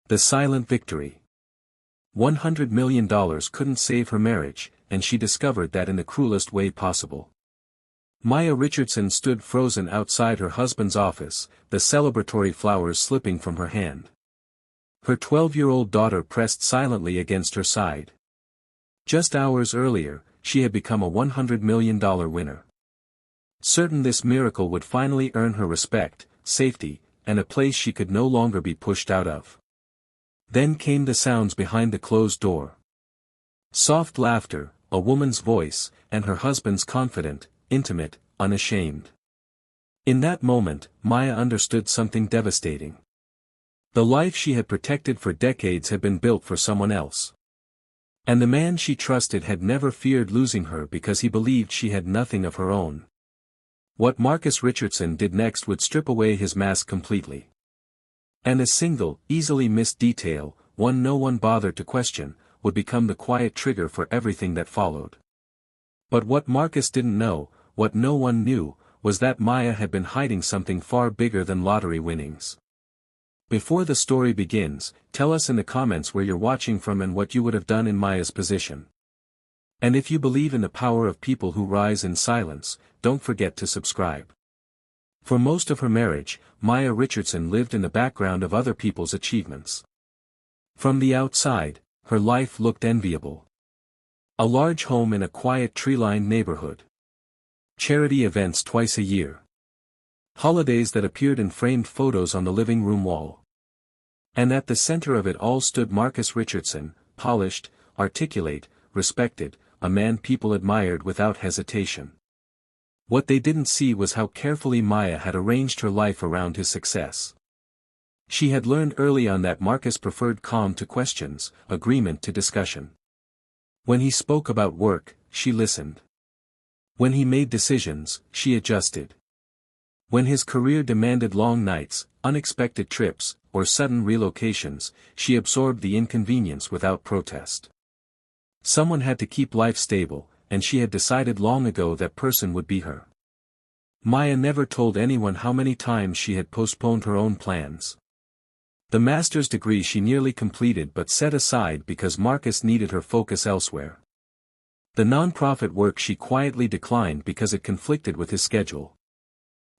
The silent victory. $100 million couldn't save her marriage, and she discovered that in the cruelest way possible. Maya Richardson stood frozen outside her husband's office, the celebratory flowers slipping from her hand. Her 12-year-old daughter pressed silently against her side. Just hours earlier, she had become a $100 million winner. Certain this miracle would finally earn her respect, safety, and a place she could no longer be pushed out of. Then came the sounds behind the closed door. Soft laughter, a woman's voice, and her husband's confident, intimate, unashamed. In that moment, Maya understood something devastating. The life she had protected for decades had been built for someone else. And the man she trusted had never feared losing her because he believed she had nothing of her own. What Marcus Richardson did next would strip away his mask completely. And a single, easily missed detail, one no one bothered to question, would become the quiet trigger for everything that followed. But what Marcus didn't know, what no one knew, was that Maya had been hiding something far bigger than lottery winnings. Before the story begins, tell us in the comments where you're watching from and what you would have done in Maya's position. And if you believe in the power of people who rise in silence, don't forget to subscribe. For most of her marriage, Maya Richardson lived in the background of other people's achievements. From the outside, her life looked enviable. A large home in a quiet tree-lined neighborhood. Charity events twice a year. Holidays that appeared in framed photos on the living room wall. And at the center of it all stood Marcus Richardson, polished, articulate, respected, a man people admired without hesitation. What they didn't see was how carefully Maya had arranged her life around his success. She had learned early on that Marcus preferred calm to questions, agreement to discussion. When he spoke about work, she listened. When he made decisions, she adjusted. When his career demanded long nights, unexpected trips, or sudden relocations, she absorbed the inconvenience without protest. Someone had to keep life stable, and she had decided long ago that person would be her. Maya never told anyone how many times she had postponed her own plans. The master's degree she nearly completed but set aside because Marcus needed her focus elsewhere. The non-profit work she quietly declined because it conflicted with his schedule.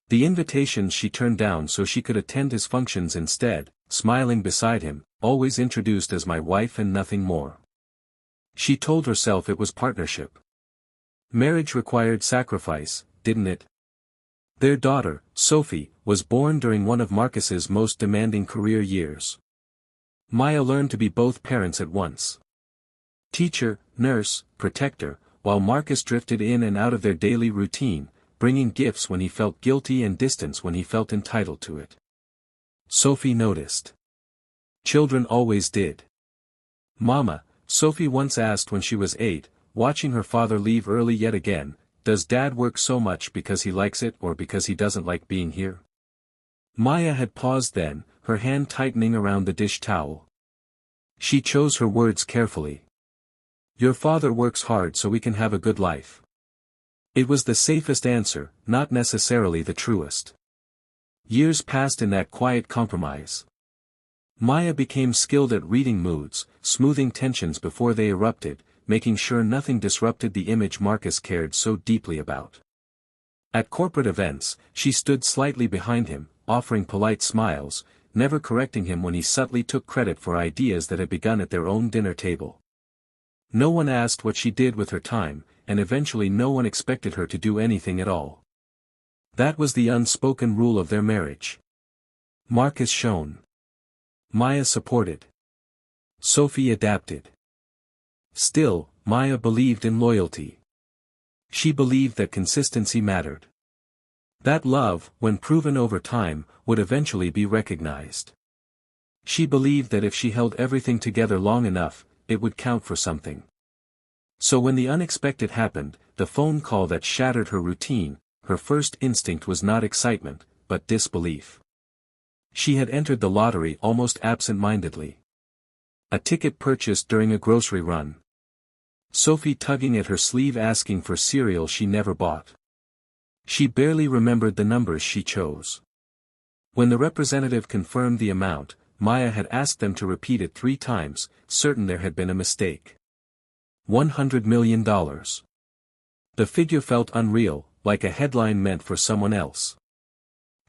The invitations she turned down so she could attend his functions instead, smiling beside him, always introduced as my wife and nothing more. She told herself it was partnership. Marriage required sacrifice, didn't it? Their daughter, Sophie, was born during one of Marcus's most demanding career years. Maya learned to be both parents at once. Teacher, nurse, protector, while Marcus drifted in and out of their daily routine, bringing gifts when he felt guilty and distance when he felt entitled to it. Sophie noticed. Children always did. Mama, Sophie once asked when she was 8, watching her father leave early yet again, does Dad work so much because he likes it or because he doesn't like being here? Maya had paused then, her hand tightening around the dish towel. She chose her words carefully. Your father works hard so we can have a good life. It was the safest answer, not necessarily the truest. Years passed in that quiet compromise. Maya became skilled at reading moods, smoothing tensions before they erupted, making sure nothing disrupted the image Marcus cared so deeply about. At corporate events, she stood slightly behind him, offering polite smiles, never correcting him when he subtly took credit for ideas that had begun at their own dinner table. No one asked what she did with her time, and eventually no one expected her to do anything at all. That was the unspoken rule of their marriage. Marcus shone. Maya supported. Sophie adapted. Still, Maya believed in loyalty. She believed that consistency mattered. That love, when proven over time, would eventually be recognized. She believed that if she held everything together long enough, it would count for something. So when the unexpected happened, the phone call that shattered her routine, her first instinct was not excitement, but disbelief. She had entered the lottery almost absent-mindedly. A ticket purchased during a grocery run. Sophie tugging at her sleeve asking for cereal she never bought. She barely remembered the numbers she chose. When the representative confirmed the amount, Maya had asked them to repeat it 3 times, certain there had been a mistake. $100 million. The figure felt unreal, like a headline meant for someone else.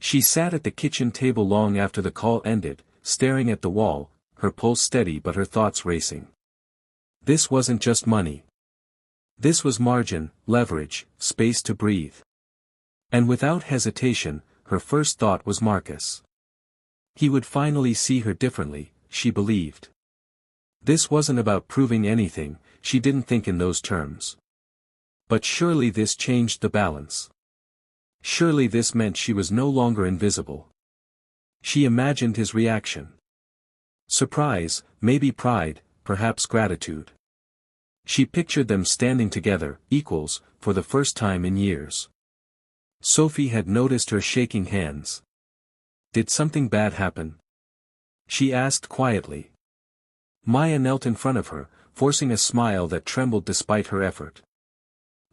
She sat at the kitchen table long after the call ended, staring at the wall, her pulse steady but her thoughts racing. This wasn't just money. This was margin, leverage, space to breathe. And without hesitation, her first thought was Marcus. He would finally see her differently, she believed. This wasn't about proving anything, she didn't think in those terms. But surely this changed the balance. Surely this meant she was no longer invisible. She imagined his reaction. Surprise, maybe pride, perhaps gratitude. She pictured them standing together, equals, for the first time in years. Sophie had noticed her shaking hands. Did something bad happen? She asked quietly. Maya knelt in front of her, forcing a smile that trembled despite her effort.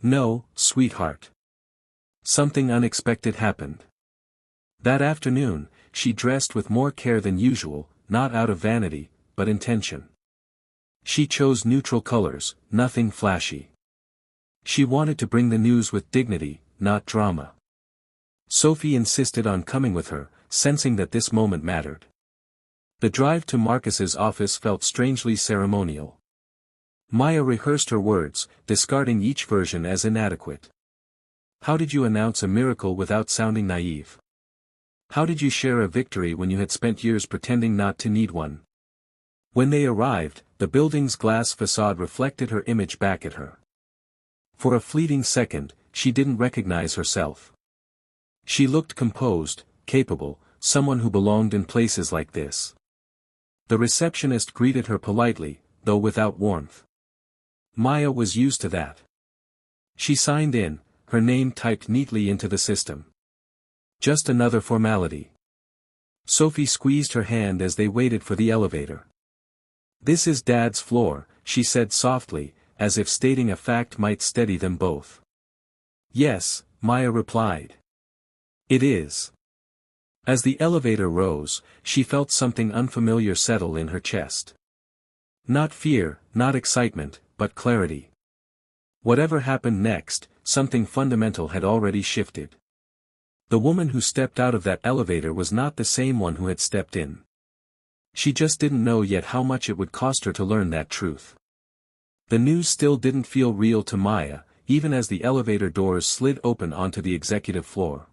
No, sweetheart. Something unexpected happened. That afternoon, she dressed with more care than usual, not out of vanity, but intention. She chose neutral colors, nothing flashy. She wanted to bring the news with dignity, not drama. Sophie insisted on coming with her, sensing that this moment mattered. The drive to Marcus's office felt strangely ceremonial. Maya rehearsed her words, discarding each version as inadequate. How did you announce a miracle without sounding naive? How did you share a victory when you had spent years pretending not to need one? When they arrived, the building's glass facade reflected her image back at her. For a fleeting second, she didn't recognize herself. She looked composed, capable, someone who belonged in places like this. The receptionist greeted her politely, though without warmth. Maya was used to that. She signed in, her name typed neatly into the system. Just another formality. Sophie squeezed her hand as they waited for the elevator. This is Dad's floor, she said softly, as if stating a fact might steady them both. Yes, Maya replied. It is. As the elevator rose, she felt something unfamiliar settle in her chest. Not fear, not excitement, but clarity. Whatever happened next, something fundamental had already shifted. The woman who stepped out of that elevator was not the same one who had stepped in. She just didn't know yet how much it would cost her to learn that truth. The news still didn't feel real to Maya, even as the elevator doors slid open onto the executive floor.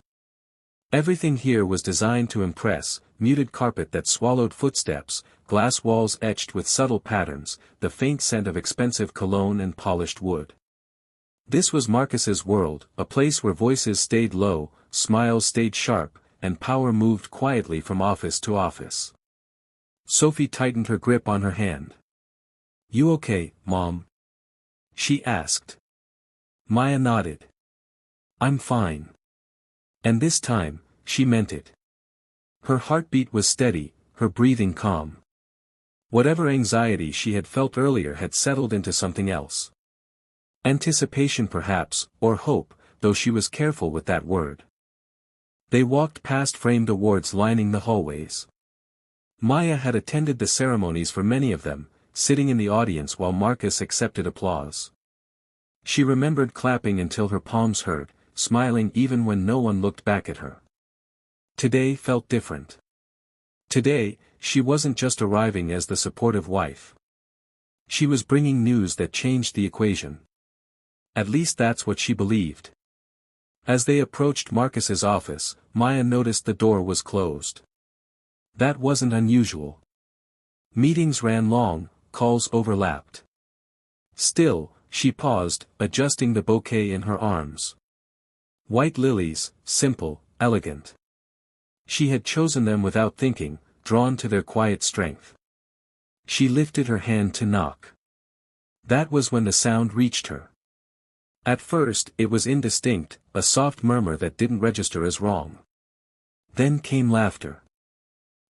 Everything here was designed to impress, muted carpet that swallowed footsteps, glass walls etched with subtle patterns, the faint scent of expensive cologne and polished wood. This was Marcus's world, a place where voices stayed low, smiles stayed sharp, and power moved quietly from office to office. Sophie tightened her grip on her hand. You okay, Mom? She asked. Maya nodded. I'm fine. And this time, she meant it. Her heartbeat was steady, her breathing calm. Whatever anxiety she had felt earlier had settled into something else. Anticipation perhaps, or hope, though she was careful with that word. They walked past framed awards lining the hallways. Maya had attended the ceremonies for many of them, sitting in the audience while Marcus accepted applause. She remembered clapping until her palms hurt, smiling even when no one looked back at her. Today felt different. Today, she wasn't just arriving as the supportive wife. She was bringing news that changed the equation. At least that's what she believed. As they approached Marcus's office, Maya noticed the door was closed. That wasn't unusual. Meetings ran long, calls overlapped. Still, she paused, adjusting the bouquet in her arms. White lilies, simple, elegant. She had chosen them without thinking, drawn to their quiet strength. She lifted her hand to knock. That was when the sound reached her. At first, it was indistinct, a soft murmur that didn't register as wrong. Then came laughter.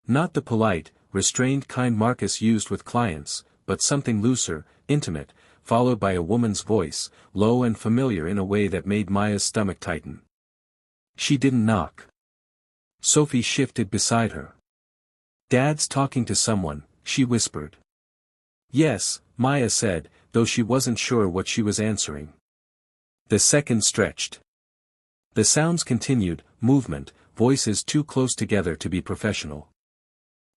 Not the polite, restrained kind Marcus used with clients, but something looser, intimate, followed by a woman's voice, low and familiar in a way that made Maya's stomach tighten. She didn't knock. Sophie shifted beside her. Dad's talking to someone, she whispered. Yes, Maya said, though she wasn't sure what she was answering. The second stretched. The sounds continued, movement, voices too close together to be professional.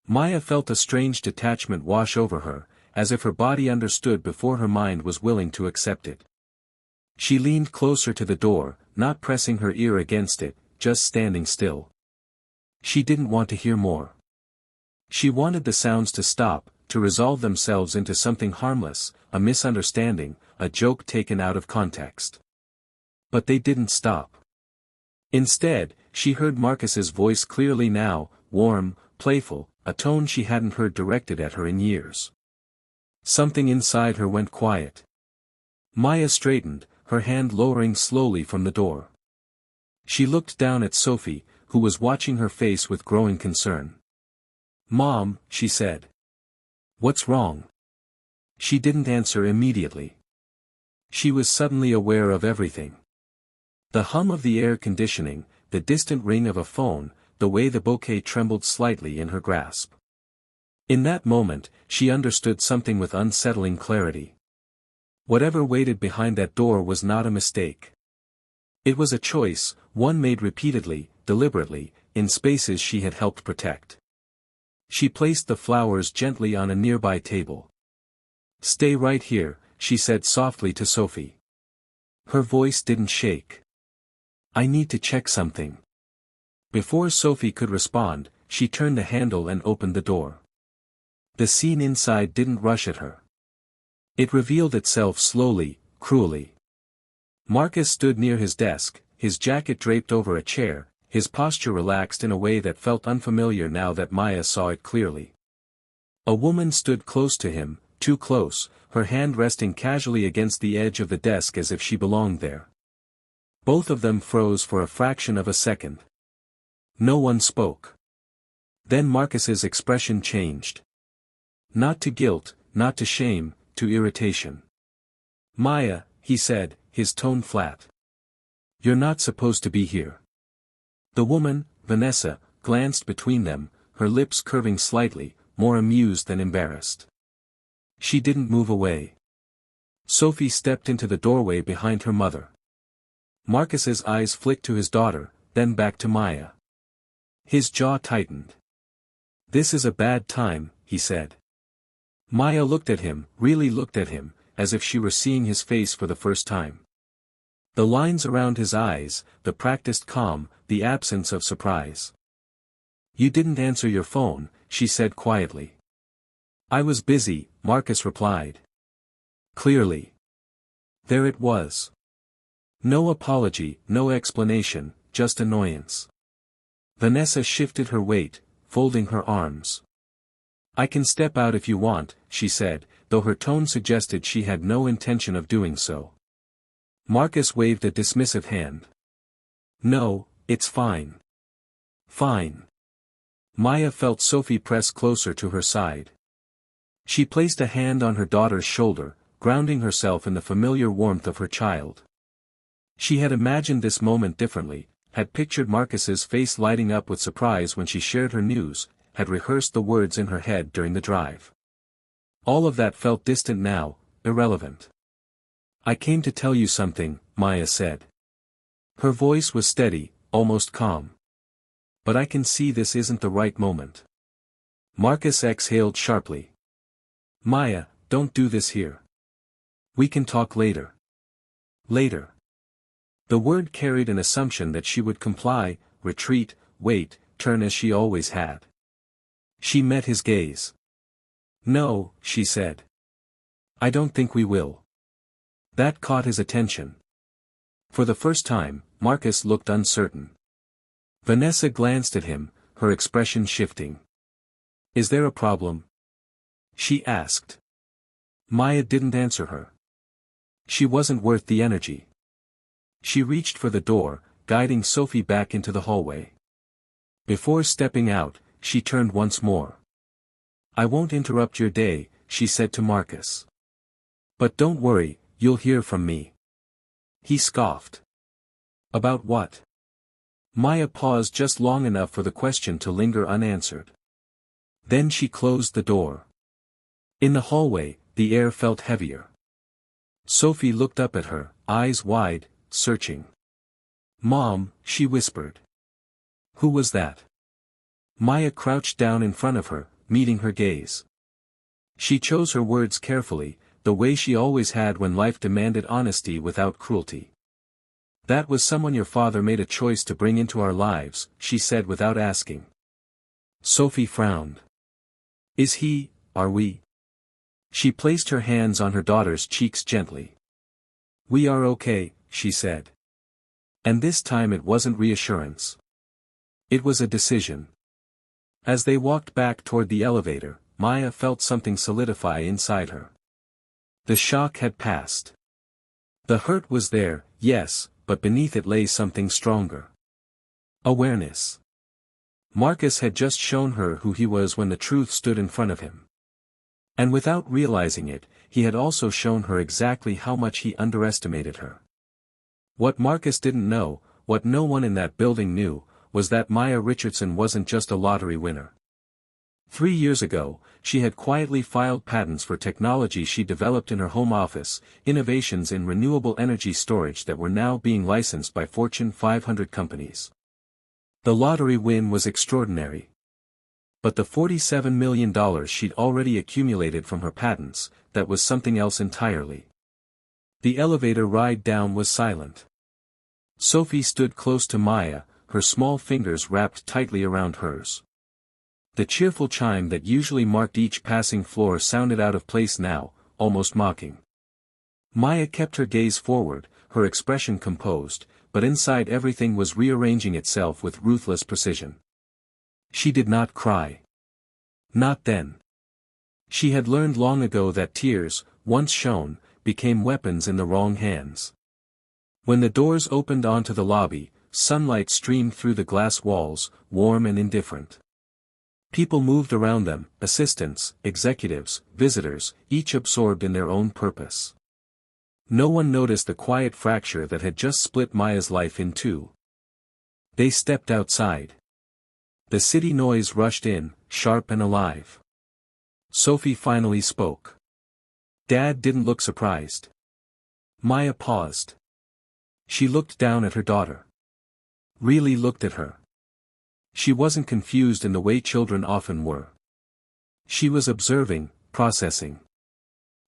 Maya felt a strange detachment wash over her, as if her body understood before her mind was willing to accept it. She leaned closer to the door, not pressing her ear against it, just standing still. She didn't want to hear more. She wanted the sounds to stop, to resolve themselves into something harmless, a misunderstanding, a joke taken out of context. But they didn't stop. Instead, she heard Marcus's voice clearly now, warm, playful, a tone she hadn't heard directed at her in years. Something inside her went quiet. Maya straightened, her hand lowering slowly from the door. She looked down at Sophie, who was watching her face with growing concern. "Mom," she said. "What's wrong?" She didn't answer immediately. She was suddenly aware of everything. The hum of the air conditioning, the distant ring of a phone, the way the bouquet trembled slightly in her grasp. In that moment, she understood something with unsettling clarity. Whatever waited behind that door was not a mistake. It was a choice, one made repeatedly, deliberately, in spaces she had helped protect. She placed the flowers gently on a nearby table. "Stay right here," she said softly to Sophie. Her voice didn't shake. "I need to check something." Before Sophie could respond, she turned the handle and opened the door. The scene inside didn't rush at her. It revealed itself slowly, cruelly. Marcus stood near his desk, his jacket draped over a chair, his posture relaxed in a way that felt unfamiliar now that Maya saw it clearly. A woman stood close to him, too close, her hand resting casually against the edge of the desk as if she belonged there. Both of them froze for a fraction of a second. No one spoke. Then Marcus's expression changed. Not to guilt, not to shame, to irritation. "Maya," he said, his tone flat. "You're not supposed to be here." The woman, Vanessa, glanced between them, her lips curving slightly, more amused than embarrassed. She didn't move away. Sophie stepped into the doorway behind her mother. Marcus's eyes flicked to his daughter, then back to Maya. His jaw tightened. "This is a bad time," he said. Maya looked at him, really looked at him, as if she were seeing his face for the first time. The lines around his eyes, the practiced calm, the absence of surprise. "You didn't answer your phone," she said quietly. "I was busy," Marcus replied. Clearly. There it was. No apology, no explanation, just annoyance. Vanessa shifted her weight, folding her arms. "I can step out if you want," she said, though her tone suggested she had no intention of doing so. Marcus waved a dismissive hand. "No, it's fine." "Fine." Maya felt Sophie press closer to her side. She placed a hand on her daughter's shoulder, grounding herself in the familiar warmth of her child. She had imagined this moment differently, had pictured Marcus's face lighting up with surprise when she shared her news, had rehearsed the words in her head during the drive. All of that felt distant now, irrelevant. "I came to tell you something," Maya said. Her voice was steady, almost calm. "But I can see this isn't the right moment." Marcus exhaled sharply. "Maya, don't do this here. We can talk later." Later. The word carried an assumption that she would comply, retreat, wait, turn as she always had. She met his gaze. "No," she said. "I don't think we will." That caught his attention. For the first time, Marcus looked uncertain. Vanessa glanced at him, her expression shifting. "Is there a problem?" she asked. Maya didn't answer her. She wasn't worth the energy. She reached for the door, guiding Sophie back into the hallway. Before stepping out, she turned once more. "I won't interrupt your day," she said to Marcus. "But don't worry, you'll hear from me." He scoffed. "About what?" Maya paused just long enough for the question to linger unanswered. Then she closed the door. In the hallway, the air felt heavier. Sophie looked up at her, eyes wide, searching. "Mom," she whispered. "Who was that?" Maya crouched down in front of her, meeting her gaze. She chose her words carefully, the way she always had when life demanded honesty without cruelty. "That was someone your father made a choice to bring into our lives," she said without asking. Sophie frowned. Are we? She placed her hands on her daughter's cheeks gently. "We are okay," she said. And this time it wasn't reassurance. It was a decision. As they walked back toward the elevator, Maya felt something solidify inside her. The shock had passed. The hurt was there, yes, but beneath it lay something stronger. Awareness. Marcus had just shown her who he was when the truth stood in front of him. And without realizing it, he had also shown her exactly how much he underestimated her. What Marcus didn't know, what no one in that building knew, was that Maya Richardson wasn't just a lottery winner. 3 years ago, she had quietly filed patents for technology she developed in her home office, innovations in renewable energy storage that were now being licensed by Fortune 500 companies. The lottery win was extraordinary. But the $47 million she'd already accumulated from her patents, that was something else entirely. The elevator ride down was silent. Sophie stood close to Maya, her small fingers wrapped tightly around hers. The cheerful chime that usually marked each passing floor sounded out of place now, almost mocking. Maya kept her gaze forward, her expression composed, but inside everything was rearranging itself with ruthless precision. She did not cry. Not then. She had learned long ago that tears, once shown, became weapons in the wrong hands. When the doors opened onto the lobby, sunlight streamed through the glass walls, warm and indifferent. People moved around them, assistants, executives, visitors, each absorbed in their own purpose. No one noticed the quiet fracture that had just split Maya's life in two. They stepped outside. The city noise rushed in, sharp and alive. Sophie finally spoke. Dad didn't look surprised. Maya paused. She looked down at her daughter. Really looked at her. She wasn't confused in the way children often were. She was observing, processing.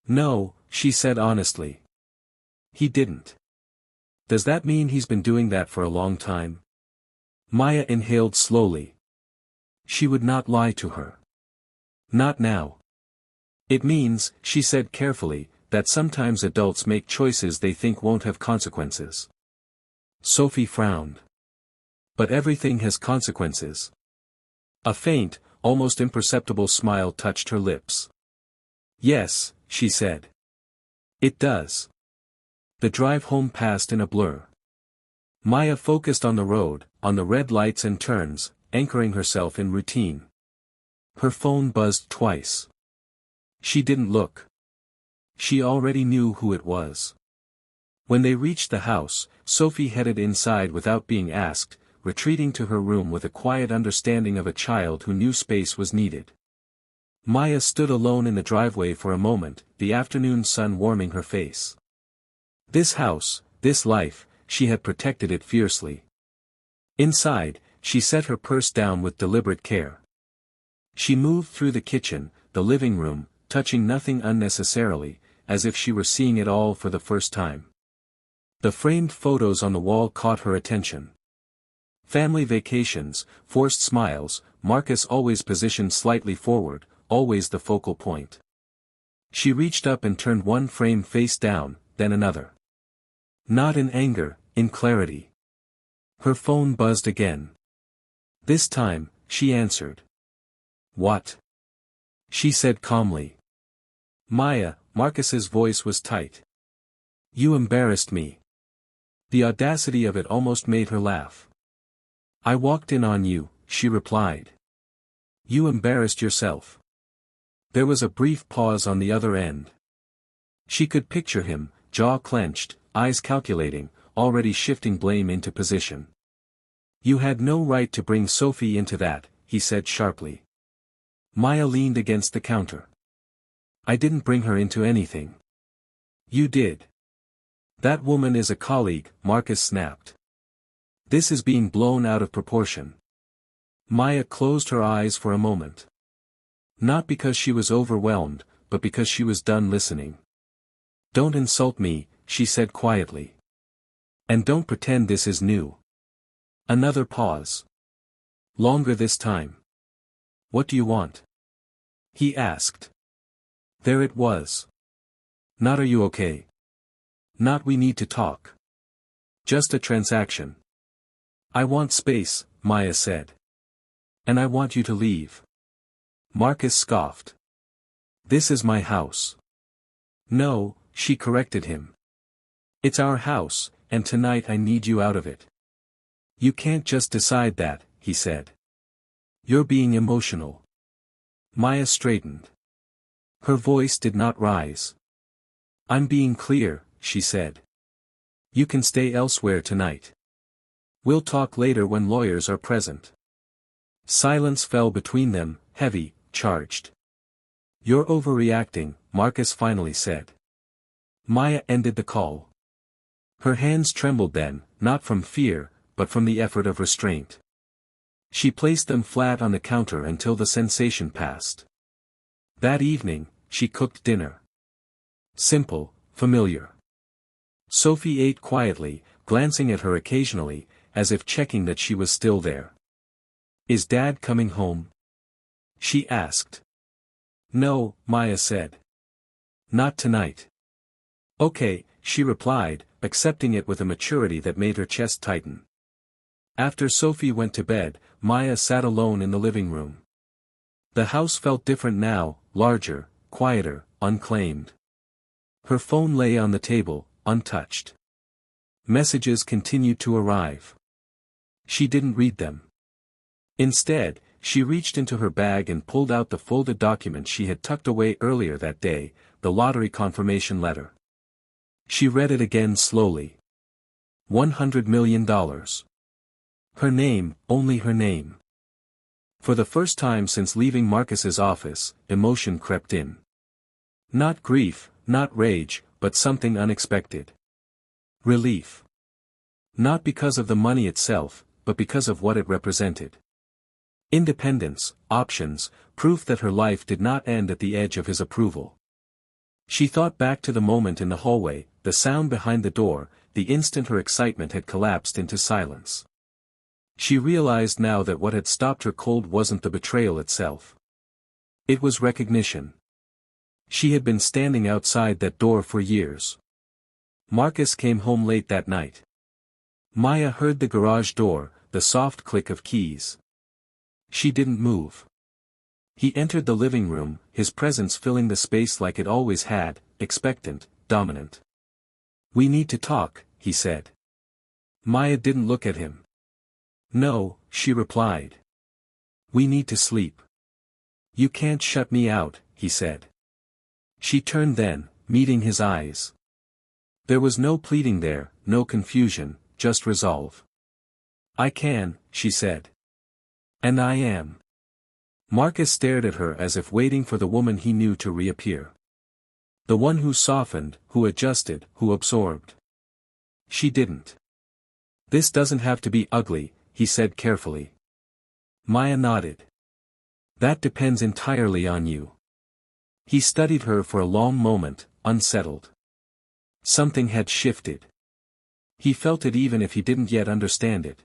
"No," she said honestly. "He didn't." "Does that mean he's been doing that for a long time?" Maya inhaled slowly. She would not lie to her. "Not now." "It means," she said carefully, "that sometimes adults make choices they think won't have consequences." Sophie frowned. "But everything has consequences." A faint, almost imperceptible smile touched her lips. "Yes," she said. "It does." The drive home passed in a blur. Maya focused on the road, on the red lights and turns, anchoring herself in routine. Her phone buzzed twice. She didn't look. She already knew who it was. When they reached the house, Sophie headed inside without being asked, retreating to her room with a quiet understanding of a child who knew space was needed. Maya stood alone in the driveway for a moment, the afternoon sun warming her face. This house, this life, she had protected it fiercely. Inside, she set her purse down with deliberate care. She moved through the kitchen, the living room, touching nothing unnecessarily, as if she were seeing it all for the first time. The framed photos on the wall caught her attention. Family vacations, forced smiles, Marcus always positioned slightly forward, always the focal point. She reached up and turned one frame face down, then another. Not in anger, in clarity. Her phone buzzed again. This time, she answered. "What?" she said calmly. "Maya," Marcus's voice was tight. "You embarrassed me." The audacity of it almost made her laugh. "I walked in on you," she replied. "You embarrassed yourself." There was a brief pause on the other end. She could picture him, jaw clenched, eyes calculating, already shifting blame into position. "You had no right to bring Sophie into that," he said sharply. Maya leaned against the counter. I didn't bring her into anything. You did. That woman is a colleague, Marcus snapped. This is being blown out of proportion. Maya closed her eyes for a moment. Not because she was overwhelmed, but because she was done listening. Don't insult me, she said quietly. And don't pretend this is new. Another pause. Longer this time. What do you want? He asked. There it was. Not are you okay? Not we need to talk. Just a transaction. I want space, Maya said. And I want you to leave. Marcus scoffed. This is my house. No, she corrected him. It's our house, and tonight I need you out of it. You can't just decide that, he said. You're being emotional. Maya straightened. Her voice did not rise. I'm being clear, she said. You can stay elsewhere tonight. We'll talk later when lawyers are present. Silence fell between them, heavy, charged. You're overreacting, Marcus finally said. Maya ended the call. Her hands trembled then, not from fear, but from the effort of restraint. She placed them flat on the counter until the sensation passed. That evening, she cooked dinner. Simple, familiar. Sophie ate quietly, glancing at her occasionally, as if checking that she was still there. Is Dad coming home? She asked. No, Maya said. Not tonight. Okay, she replied, accepting it with a maturity that made her chest tighten. After Sophie went to bed, Maya sat alone in the living room. The house felt different now, larger, quieter, unclaimed. Her phone lay on the table, untouched. Messages continued to arrive. She didn't read them. Instead, she reached into her bag and pulled out the folded document she had tucked away earlier that day, the lottery confirmation letter. She read it again slowly. $100 million. Her name, only her name. For the first time since leaving Marcus's office, emotion crept in. Not grief, not rage, but something unexpected. Relief. Not because of the money itself, but because of what it represented. Independence, options, proof that her life did not end at the edge of his approval. She thought back to the moment in the hallway, the sound behind the door, the instant her excitement had collapsed into silence. She realized now that what had stopped her cold wasn't the betrayal itself. It was recognition. She had been standing outside that door for years. Marcus came home late that night. Maya heard the garage door, the soft click of keys. She didn't move. He entered the living room, his presence filling the space like it always had, expectant, dominant. We need to talk, he said. Maya didn't look at him. No, she replied. We need to sleep. You can't shut me out, he said. She turned then, meeting his eyes. There was no pleading there, no confusion, just resolve. I can, she said. And I am. Marcus stared at her as if waiting for the woman he knew to reappear. The one who softened, who adjusted, who absorbed. She didn't. This doesn't have to be ugly, he said carefully. Maya nodded. That depends entirely on you. He studied her for a long moment, unsettled. Something had shifted. He felt it even if he didn't yet understand it.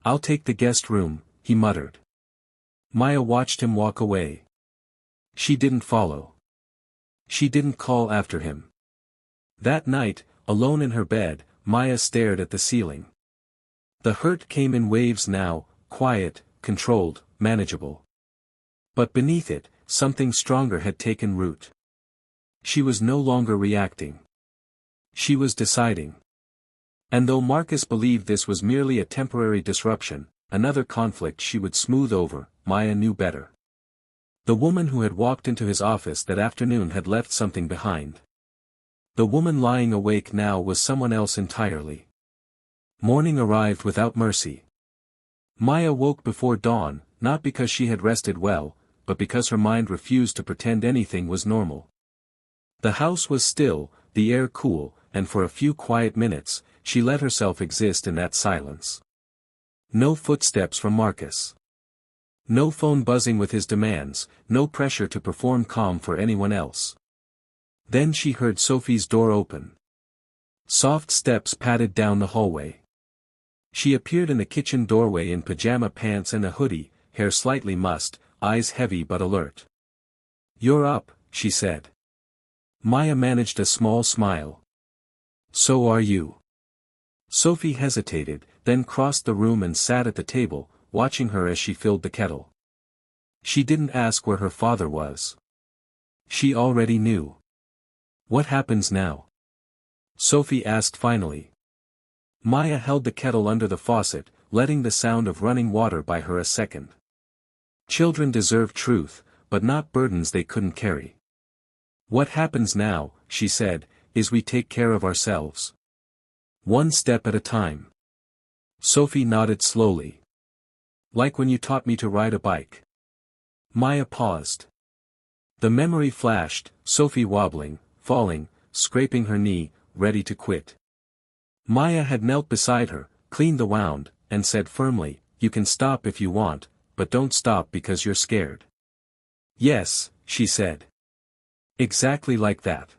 I'll take the guest room, he muttered. Maya watched him walk away. She didn't follow. She didn't call after him. That night, alone in her bed, Maya stared at the ceiling. The hurt came in waves now, quiet, controlled, manageable. But beneath it, something stronger had taken root. She was no longer reacting. She was deciding. And though Marcus believed this was merely a temporary disruption, another conflict she would smooth over, Maya knew better. The woman who had walked into his office that afternoon had left something behind. The woman lying awake now was someone else entirely. Morning arrived without mercy. Maya woke before dawn, not because she had rested well, but because her mind refused to pretend anything was normal. The house was still, the air cool, and for a few quiet minutes, she let herself exist in that silence. No footsteps from Marcus. No phone buzzing with his demands, no pressure to perform calm for anyone else. Then she heard Sophie's door open. Soft steps padded down the hallway. She appeared in the kitchen doorway in pajama pants and a hoodie, hair slightly mussed, eyes heavy but alert. "You're up," she said. Maya managed a small smile. "So are you." Sophie hesitated, then crossed the room and sat at the table, watching her as she filled the kettle. She didn't ask where her father was. She already knew. "What happens now?" Sophie asked finally. Maya held the kettle under the faucet, letting the sound of running water buy her a second. Children deserve truth, but not burdens they couldn't carry. "What happens now," she said, "is we take care of ourselves. One step at a time." Sophie nodded slowly. "Like when you taught me to ride a bike." Maya paused. The memory flashed, Sophie wobbling, falling, scraping her knee, ready to quit. Maya had knelt beside her, cleaned the wound, and said firmly, "You can stop if you want, but don't stop because you're scared." "Yes," she said. Exactly like that.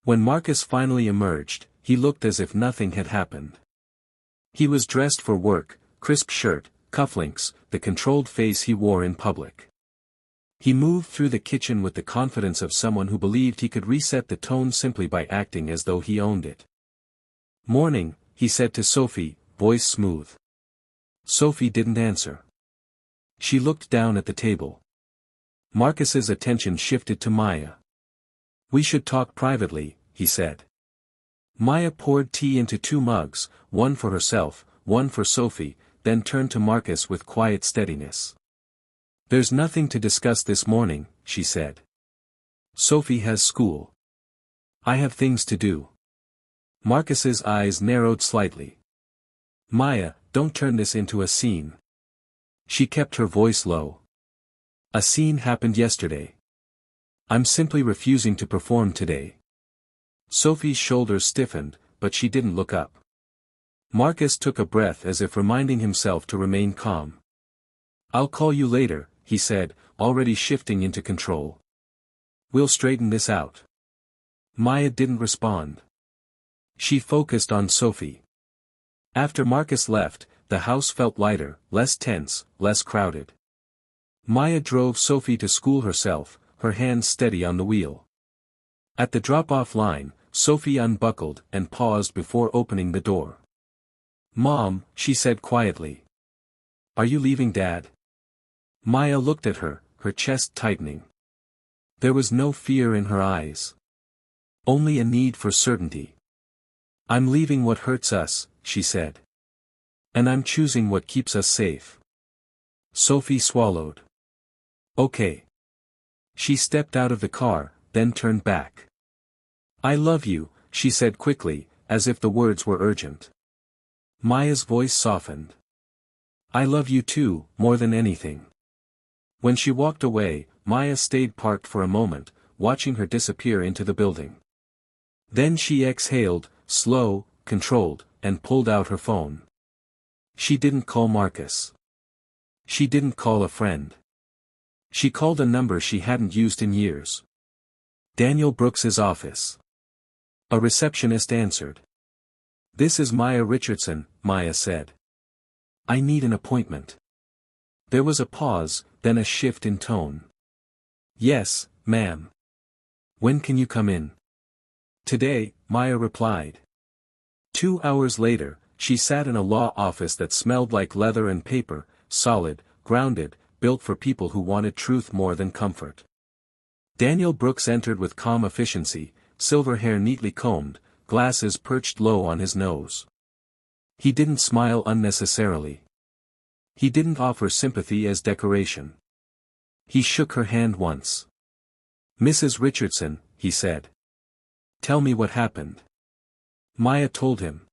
When Marcus finally emerged, he looked as if nothing had happened. He was dressed for work, crisp shirt, cufflinks, the controlled face he wore in public. He moved through the kitchen with the confidence of someone who believed he could reset the tone simply by acting as though he owned it. "Morning," he said to Sophie, voice smooth. Sophie didn't answer. She looked down at the table. Marcus's attention shifted to Maya. "We should talk privately," he said. Maya poured tea into 2 mugs, one for herself, one for Sophie, then turned to Marcus with quiet steadiness. "There's nothing to discuss this morning," she said. "Sophie has school. I have things to do." Marcus's eyes narrowed slightly. "Maya, don't turn this into a scene." She kept her voice low. "A scene happened yesterday. I'm simply refusing to perform today." Sophie's shoulders stiffened, but she didn't look up. Marcus took a breath as if reminding himself to remain calm. "I'll call you later," he said, already shifting into control. "We'll straighten this out." Maya didn't respond. She focused on Sophie. After Marcus left, the house felt lighter, less tense, less crowded. Maya drove Sophie to school herself, her hands steady on the wheel. At the drop-off line, Sophie unbuckled and paused before opening the door. "Mom," she said quietly. "Are you leaving Dad?" Maya looked at her, her chest tightening. There was no fear in her eyes. Only a need for certainty. "I'm leaving what hurts us," she said. "And I'm choosing what keeps us safe." Sophie swallowed. "Okay." She stepped out of the car, then turned back. "I love you," she said quickly, as if the words were urgent. Maya's voice softened. "I love you too, more than anything." When she walked away, Maya stayed parked for a moment, watching her disappear into the building. Then she exhaled, slow, controlled, and pulled out her phone. She didn't call Marcus. She didn't call a friend. She called a number she hadn't used in years. Daniel Brooks's office. A receptionist answered. "This is Maya Richardson," Maya said. "I need an appointment." There was a pause, then a shift in tone. "Yes, ma'am. When can you come in?" "Today," Maya replied. 2 hours later, she sat in a law office that smelled like leather and paper, solid, grounded, built for people who wanted truth more than comfort. Daniel Brooks entered with calm efficiency, silver hair neatly combed, glasses perched low on his nose. He didn't smile unnecessarily. He didn't offer sympathy as decoration. He shook her hand once. "Mrs. Richardson," he said. "Tell me what happened." Maya told him.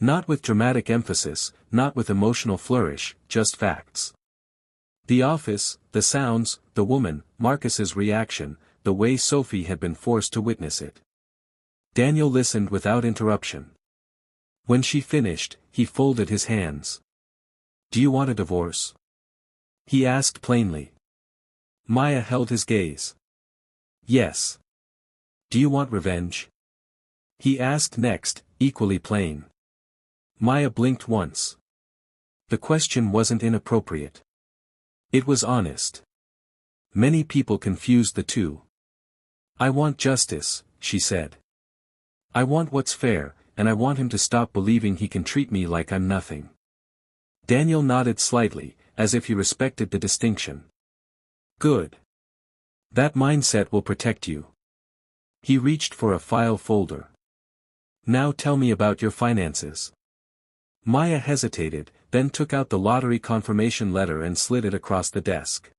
Not with dramatic emphasis, not with emotional flourish, just facts. The office, The sounds, the woman, Marcus's reaction, the way Sophie had been forced to witness it. Daniel listened without interruption. When she finished, he folded his hands. "Do you want a divorce?" he asked plainly. Maya held his gaze. "Yes." "Do you want revenge?" he asked next, equally plain. Maya blinked once. The question wasn't inappropriate. It was honest. Many people confused the two. "I want justice," she said. "I want what's fair, and I want him to stop believing he can treat me like I'm nothing." Daniel nodded slightly, as if he respected the distinction. "Good. That mindset will protect you." He reached for a file folder. "Now tell me about your finances." Maya hesitated, then took out the lottery confirmation letter and slid it across the desk.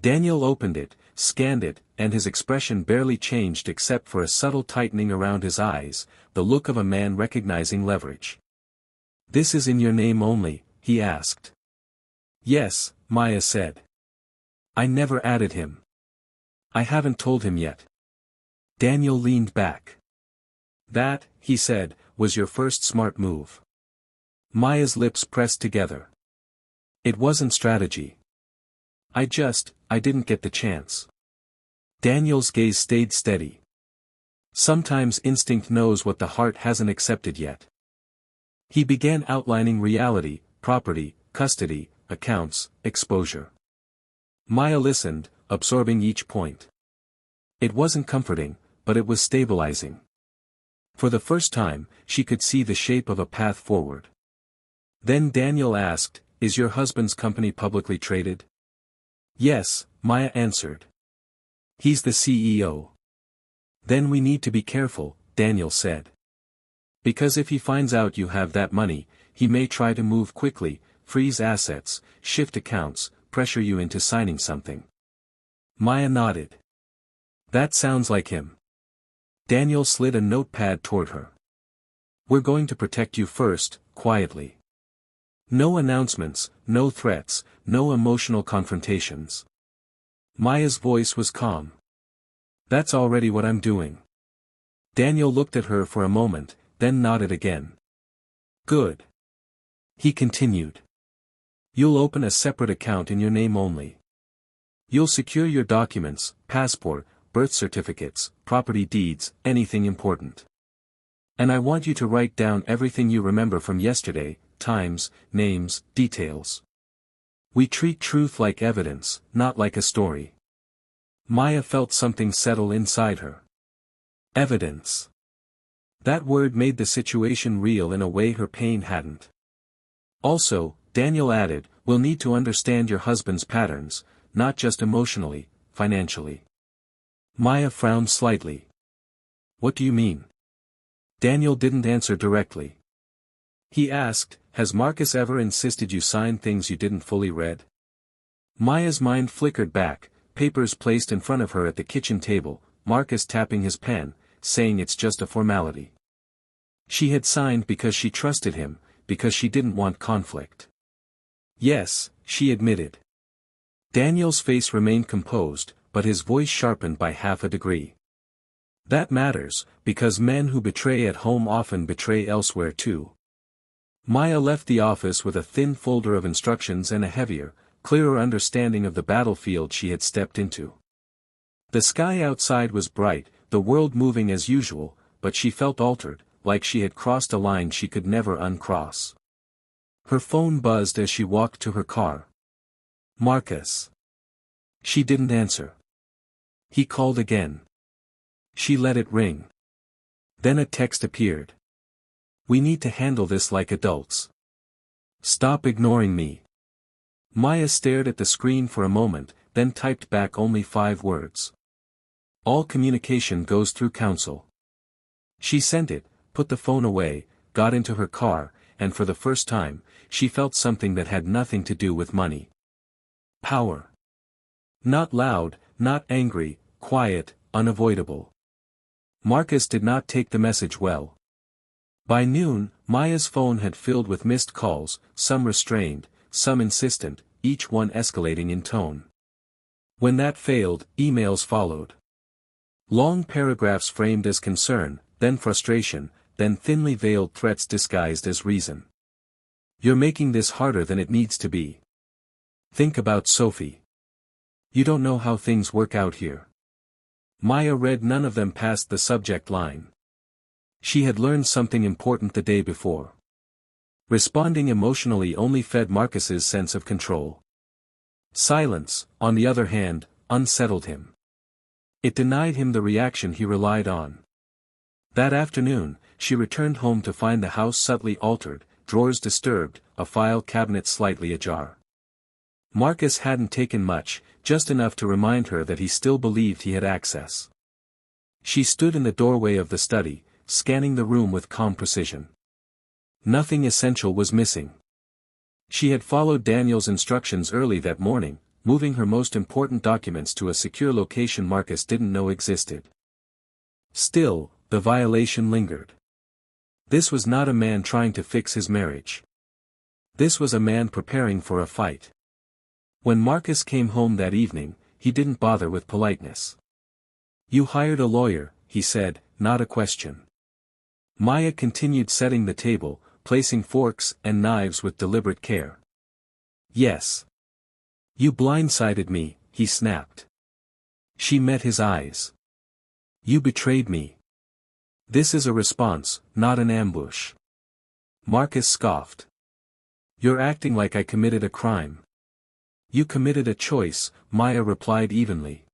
Daniel opened it, scanned it, and his expression barely changed except for a subtle tightening around his eyes, the look of a man recognizing leverage. "This is in your name only?" he asked. "Yes," Maya said. "I never added him. I haven't told him yet." Daniel leaned back. "That," he said, "was your first smart move." Maya's lips pressed together. "It wasn't strategy. I didn't get the chance." Daniel's gaze stayed steady. Sometimes instinct knows what the heart hasn't accepted yet. He began outlining reality, property, custody, accounts, exposure. Maya listened, absorbing each point. It wasn't comforting, but it was stabilizing. For the first time, she could see the shape of a path forward. Then Daniel asked, "Is your husband's company publicly traded?" "Yes," Maya answered. "He's the CEO." "Then we need to be careful," Daniel said. "Because if he finds out you have that money, he may try to move quickly, freeze assets, shift accounts, pressure you into signing something." Maya nodded. "That sounds like him." Daniel slid a notepad toward her. "We're going to protect you first, quietly. No announcements, no threats, no emotional confrontations." Maya's voice was calm. "That's already what I'm doing." Daniel looked at her for a moment, then nodded again. "Good." He continued. "You'll open a separate account in your name only. You'll secure your documents, passport, birth certificates, property deeds, anything important. And I want you to write down everything you remember from yesterday, times, names, details. We treat truth like evidence, not like a story." Maya felt something settle inside her. Evidence. That word made the situation real in a way her pain hadn't. "Also," Daniel added, "we'll need to understand your husband's patterns, not just emotionally, financially." Maya frowned slightly. "What do you mean?" Daniel didn't answer directly. He asked, "Has Marcus ever insisted you sign things you didn't fully read?" Maya's mind flickered back, papers placed in front of her at the kitchen table, Marcus tapping his pen, saying it's just a formality. She had signed because she trusted him, because she didn't want conflict. "Yes," she admitted. Daniel's face remained composed, but his voice sharpened by half a degree. "That matters, because men who betray at home often betray elsewhere too." Maya left the office with a thin folder of instructions and a heavier, clearer understanding of the battlefield she had stepped into. The sky outside was bright, the world moving as usual, but she felt altered, like she had crossed a line she could never uncross. Her phone buzzed as she walked to her car. "Marcus." She didn't answer. He called again. She let it ring. Then a text appeared. "We need to handle this like adults. Stop ignoring me." Maya stared at the screen for a moment, then typed back only 5 words. "All communication goes through counsel." She sent it, put the phone away, got into her car, and for the first time, she felt something that had nothing to do with money. Power. Not loud, not angry, quiet, unavoidable. Marcus did not take the message well. By noon, Maya's phone had filled with missed calls, some restrained, some insistent, each one escalating in tone. When that failed, emails followed. Long paragraphs framed as concern, then frustration, then thinly veiled threats disguised as reason. You're making this harder than it needs to be. Think about Sophie. You don't know how things work out here. Maya read none of them past the subject line. She had learned something important the day before. Responding emotionally only fed Marcus's sense of control. Silence, on the other hand, unsettled him. It denied him the reaction he relied on. That afternoon, she returned home to find the house subtly altered, drawers disturbed, a file cabinet slightly ajar. Marcus hadn't taken much, just enough to remind her that he still believed he had access. She stood in the doorway of the study, scanning the room with calm precision. Nothing essential was missing. She had followed Daniel's instructions early that morning, moving her most important documents to a secure location Marcus didn't know existed. Still, the violation lingered. This was not a man trying to fix his marriage. This was a man preparing for a fight. When Marcus came home that evening, he didn't bother with politeness. "You hired a lawyer," he said, "not a question." Maya continued setting the table, placing forks and knives with deliberate care. "Yes. You blindsided me," he snapped. She met his eyes. "You betrayed me. This is a response, not an ambush." Marcus scoffed. "You're acting like I committed a crime." "You committed a choice," Maya replied evenly.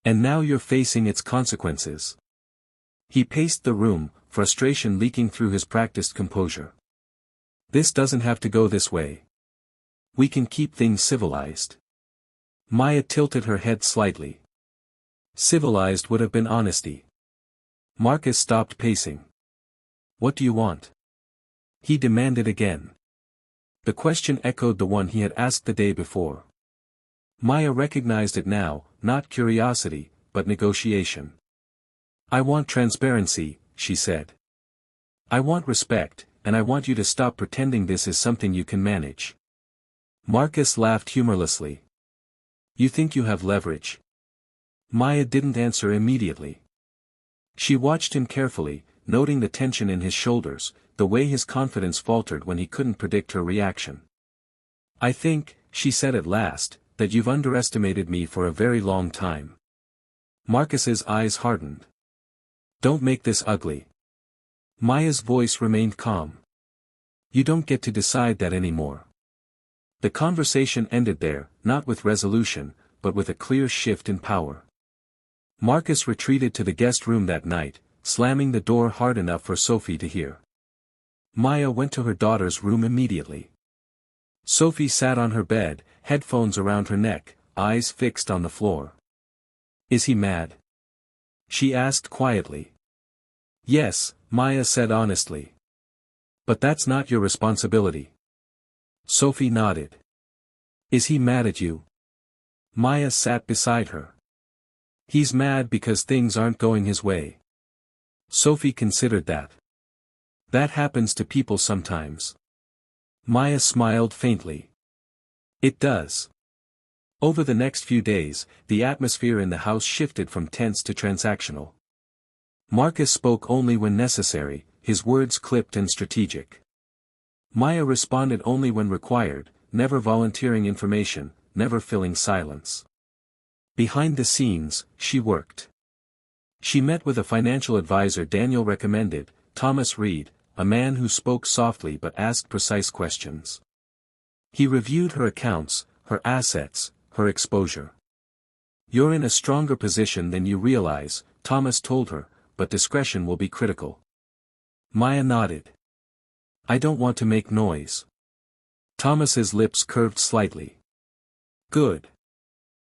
"And now you're facing its consequences." He paced the room, frustration leaking through his practiced composure. "This doesn't have to go this way. We can keep things civilized." Maya tilted her head slightly. Civilized would have been honesty. Marcus stopped pacing. "What do you want?" he demanded again. The question echoed the one he had asked the day before. Maya recognized it now, not curiosity, but negotiation. "I want transparency," she said. "I want respect, and I want you to stop pretending this is something you can manage." Marcus laughed humorlessly. "You think you have leverage?" Maya didn't answer immediately. She watched him carefully, noting the tension in his shoulders, the way his confidence faltered when he couldn't predict her reaction. "I think," she said at last, "that you've underestimated me for a very long time." Marcus's eyes hardened. "Don't make this ugly." Maya's voice remained calm. "You don't get to decide that anymore." The conversation ended there, not with resolution, but with a clear shift in power. Marcus retreated to the guest room that night, slamming the door hard enough for Sophie to hear. Maya went to her daughter's room immediately. Sophie sat on her bed, headphones around her neck, eyes fixed on the floor. "Is he mad?" she asked quietly. "Yes," Maya said honestly. "But that's not your responsibility." Sophie nodded. "Is he mad at you?" Maya sat beside her. "He's mad because things aren't going his way." Sophie considered that. "That happens to people sometimes." Maya smiled faintly. "It does." Over the next few days, the atmosphere in the house shifted from tense to transactional. Marcus spoke only when necessary, his words clipped and strategic. Maya responded only when required, never volunteering information, never filling silence. Behind the scenes, she worked. She met with a financial advisor Daniel recommended, Thomas Reed, a man who spoke softly but asked precise questions. He reviewed her accounts, her assets, her exposure. "You're in a stronger position than you realize," Thomas told her, "but discretion will be critical." Maya nodded. "I don't want to make noise." Thomas's lips curved slightly. "Good.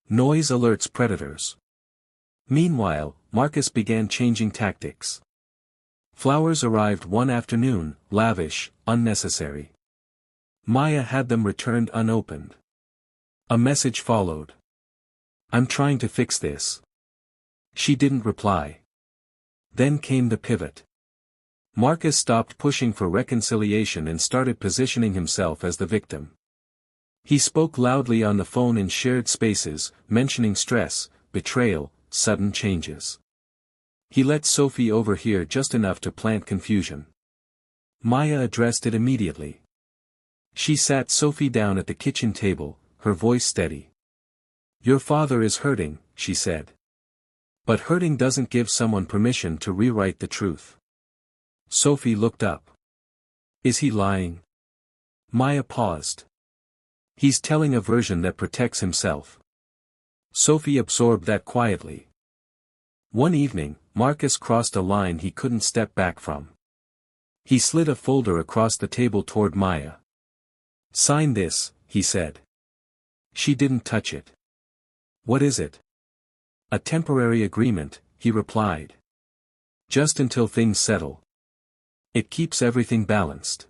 Noise alerts predators." Meanwhile, Marcus began changing tactics. Flowers arrived one afternoon, lavish, unnecessary. Maya had them returned unopened. A message followed. "I'm trying to fix this." She didn't reply. Then came the pivot. Marcus stopped pushing for reconciliation and started positioning himself as the victim. He spoke loudly on the phone in shared spaces, mentioning stress, betrayal, sudden changes. He let Sophie overhear just enough to plant confusion. Maya addressed it immediately. She sat Sophie down at the kitchen table, her voice steady. "Your father is hurting," she said. "But hurting doesn't give someone permission to rewrite the truth." Sophie looked up. "Is he lying?" Maya paused. "He's telling a version that protects himself." Sophie absorbed that quietly. One evening, Marcus crossed a line he couldn't step back from. He slid a folder across the table toward Maya. "Sign this," he said. She didn't touch it. "What is it?" "A temporary agreement," he replied. "Just until things settle. It keeps everything balanced."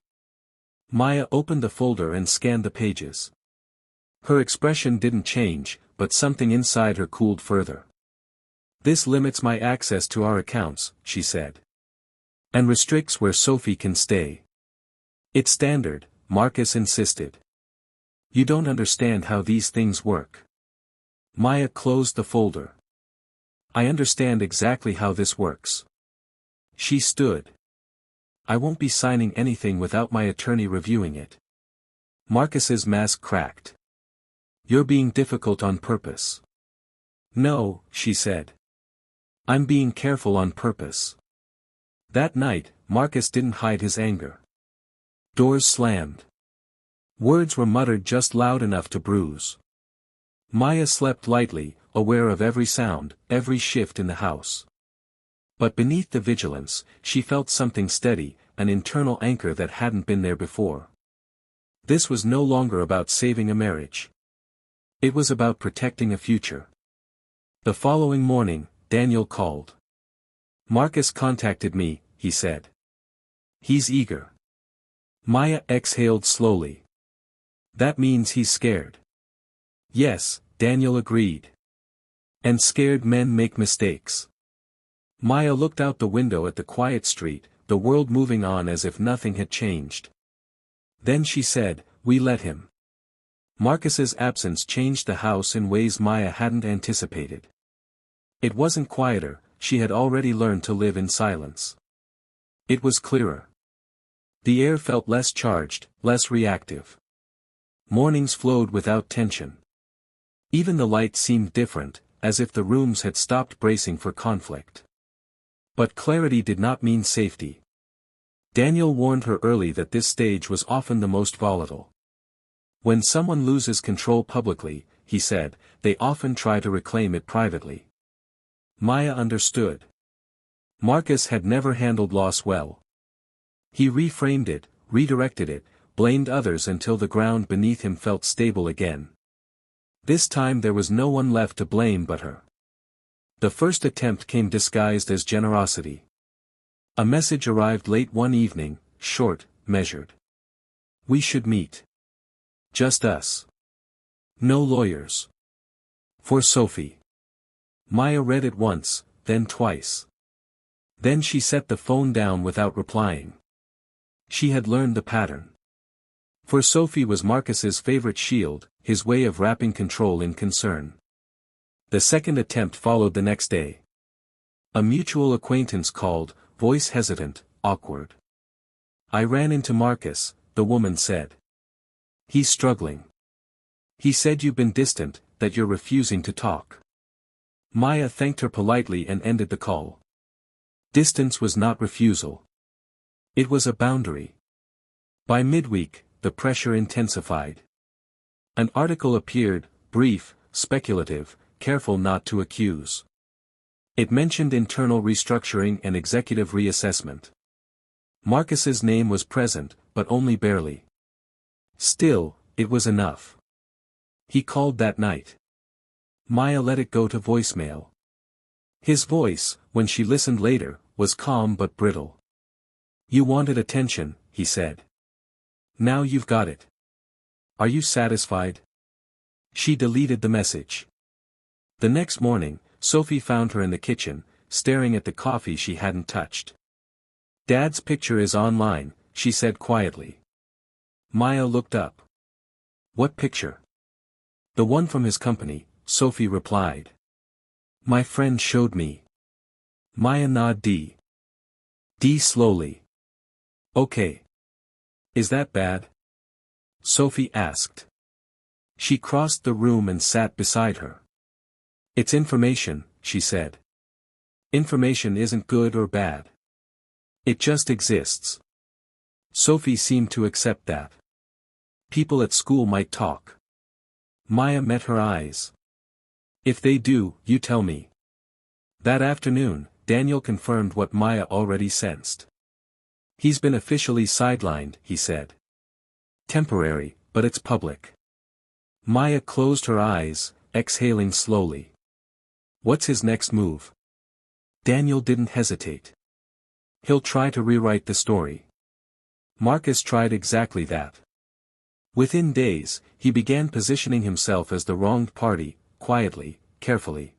Maya opened the folder and scanned the pages. Her expression didn't change, but something inside her cooled further. "This limits my access to our accounts," she said. "And restricts where Sophie can stay." "It's standard," Marcus insisted. "You don't understand how these things work." Maya closed the folder. "I understand exactly how this works." She stood. "I won't be signing anything without my attorney reviewing it." Marcus's mask cracked. "You're being difficult on purpose." "No," she said. "I'm being careful on purpose." That night, Marcus didn't hide his anger. Doors slammed. Words were muttered just loud enough to bruise. Maya slept lightly, aware of every sound, every shift in the house. But beneath the vigilance, she felt something steady, an internal anchor that hadn't been there before. This was no longer about saving a marriage. It was about protecting a future. The following morning, Daniel called. "Marcus contacted me," he said. "He's eager." Maya exhaled slowly. "That means he's scared." "Yes," Daniel agreed. "And scared men make mistakes." Maya looked out the window at the quiet street, the world moving on as if nothing had changed. Then she said, "We let him." Marcus's absence changed the house in ways Maya hadn't anticipated. It wasn't quieter, she had already learned to live in silence. It was clearer. The air felt less charged, less reactive. Mornings flowed without tension. Even the light seemed different, as if the rooms had stopped bracing for conflict. But clarity did not mean safety. Daniel warned her early that this stage was often the most volatile. When someone loses control publicly, he said, they often try to reclaim it privately. Maya understood. Marcus had never handled loss well. He reframed it, redirected it, blamed others until the ground beneath him felt stable again. This time there was no one left to blame but her. The first attempt came disguised as generosity. A message arrived late one evening, short, measured. "We should meet. Just us. No lawyers. For Sophie." Maya read it once, then twice. Then she set the phone down without replying. She had learned the pattern. For Sophie was Marcus's favorite shield, his way of wrapping control in concern. The second attempt followed the next day. A mutual acquaintance called, voice hesitant, awkward. "I ran into Marcus," the woman said. "He's struggling. He said you've been distant, that you're refusing to talk." Maya thanked her politely and ended the call. Distance was not refusal. It was a boundary. By midweek, the pressure intensified. An article appeared, brief, speculative, careful not to accuse. It mentioned internal restructuring and executive reassessment. Marcus's name was present, but only barely. Still, it was enough. He called that night. Maya let it go to voicemail. His voice, when she listened later, was calm but brittle. "You wanted attention," he said. "Now you've got it. Are you satisfied?" She deleted the message. The next morning, Sophie found her in the kitchen, staring at the coffee she hadn't touched. "Dad's picture is online," she said quietly. Maya looked up. What picture? The one from his company, Sophie replied. My friend showed me. Maya nodded. D slowly. Okay. Is that bad? Sophie asked. She crossed the room and sat beside her. It's information, she said. Information isn't good or bad. It just exists. Sophie seemed to accept that. People at school might talk. Maya met her eyes. If they do, you tell me. That afternoon, Daniel confirmed what Maya already sensed. He's been officially sidelined, he said. Temporary, but it's public. Maya closed her eyes, exhaling slowly. What's his next move? Daniel didn't hesitate. He'll try to rewrite the story. Marcus tried exactly that. Within days, he began positioning himself as the wronged party, quietly, carefully.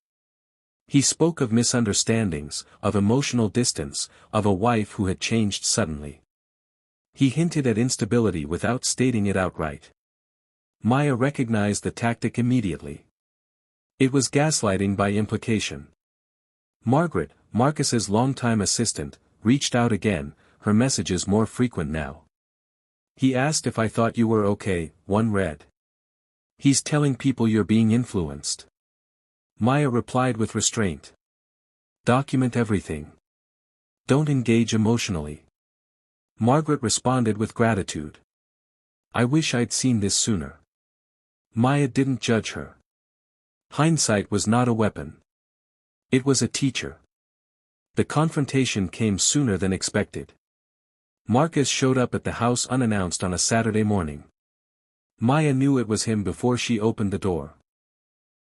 He spoke of misunderstandings, of emotional distance, of a wife who had changed suddenly. He hinted at instability without stating it outright. Maya recognized the tactic immediately. It was gaslighting by implication. Margaret, Marcus's longtime assistant, reached out again, her messages more frequent now. He asked if I thought you were okay, one read. He's telling people you're being influenced. Maya replied with restraint. Document everything. Don't engage emotionally. Margaret responded with gratitude. I wish I'd seen this sooner. Maya didn't judge her. Hindsight was not a weapon. It was a teacher. The confrontation came sooner than expected. Marcus showed up at the house unannounced on a Saturday morning. Maya knew it was him before she opened the door.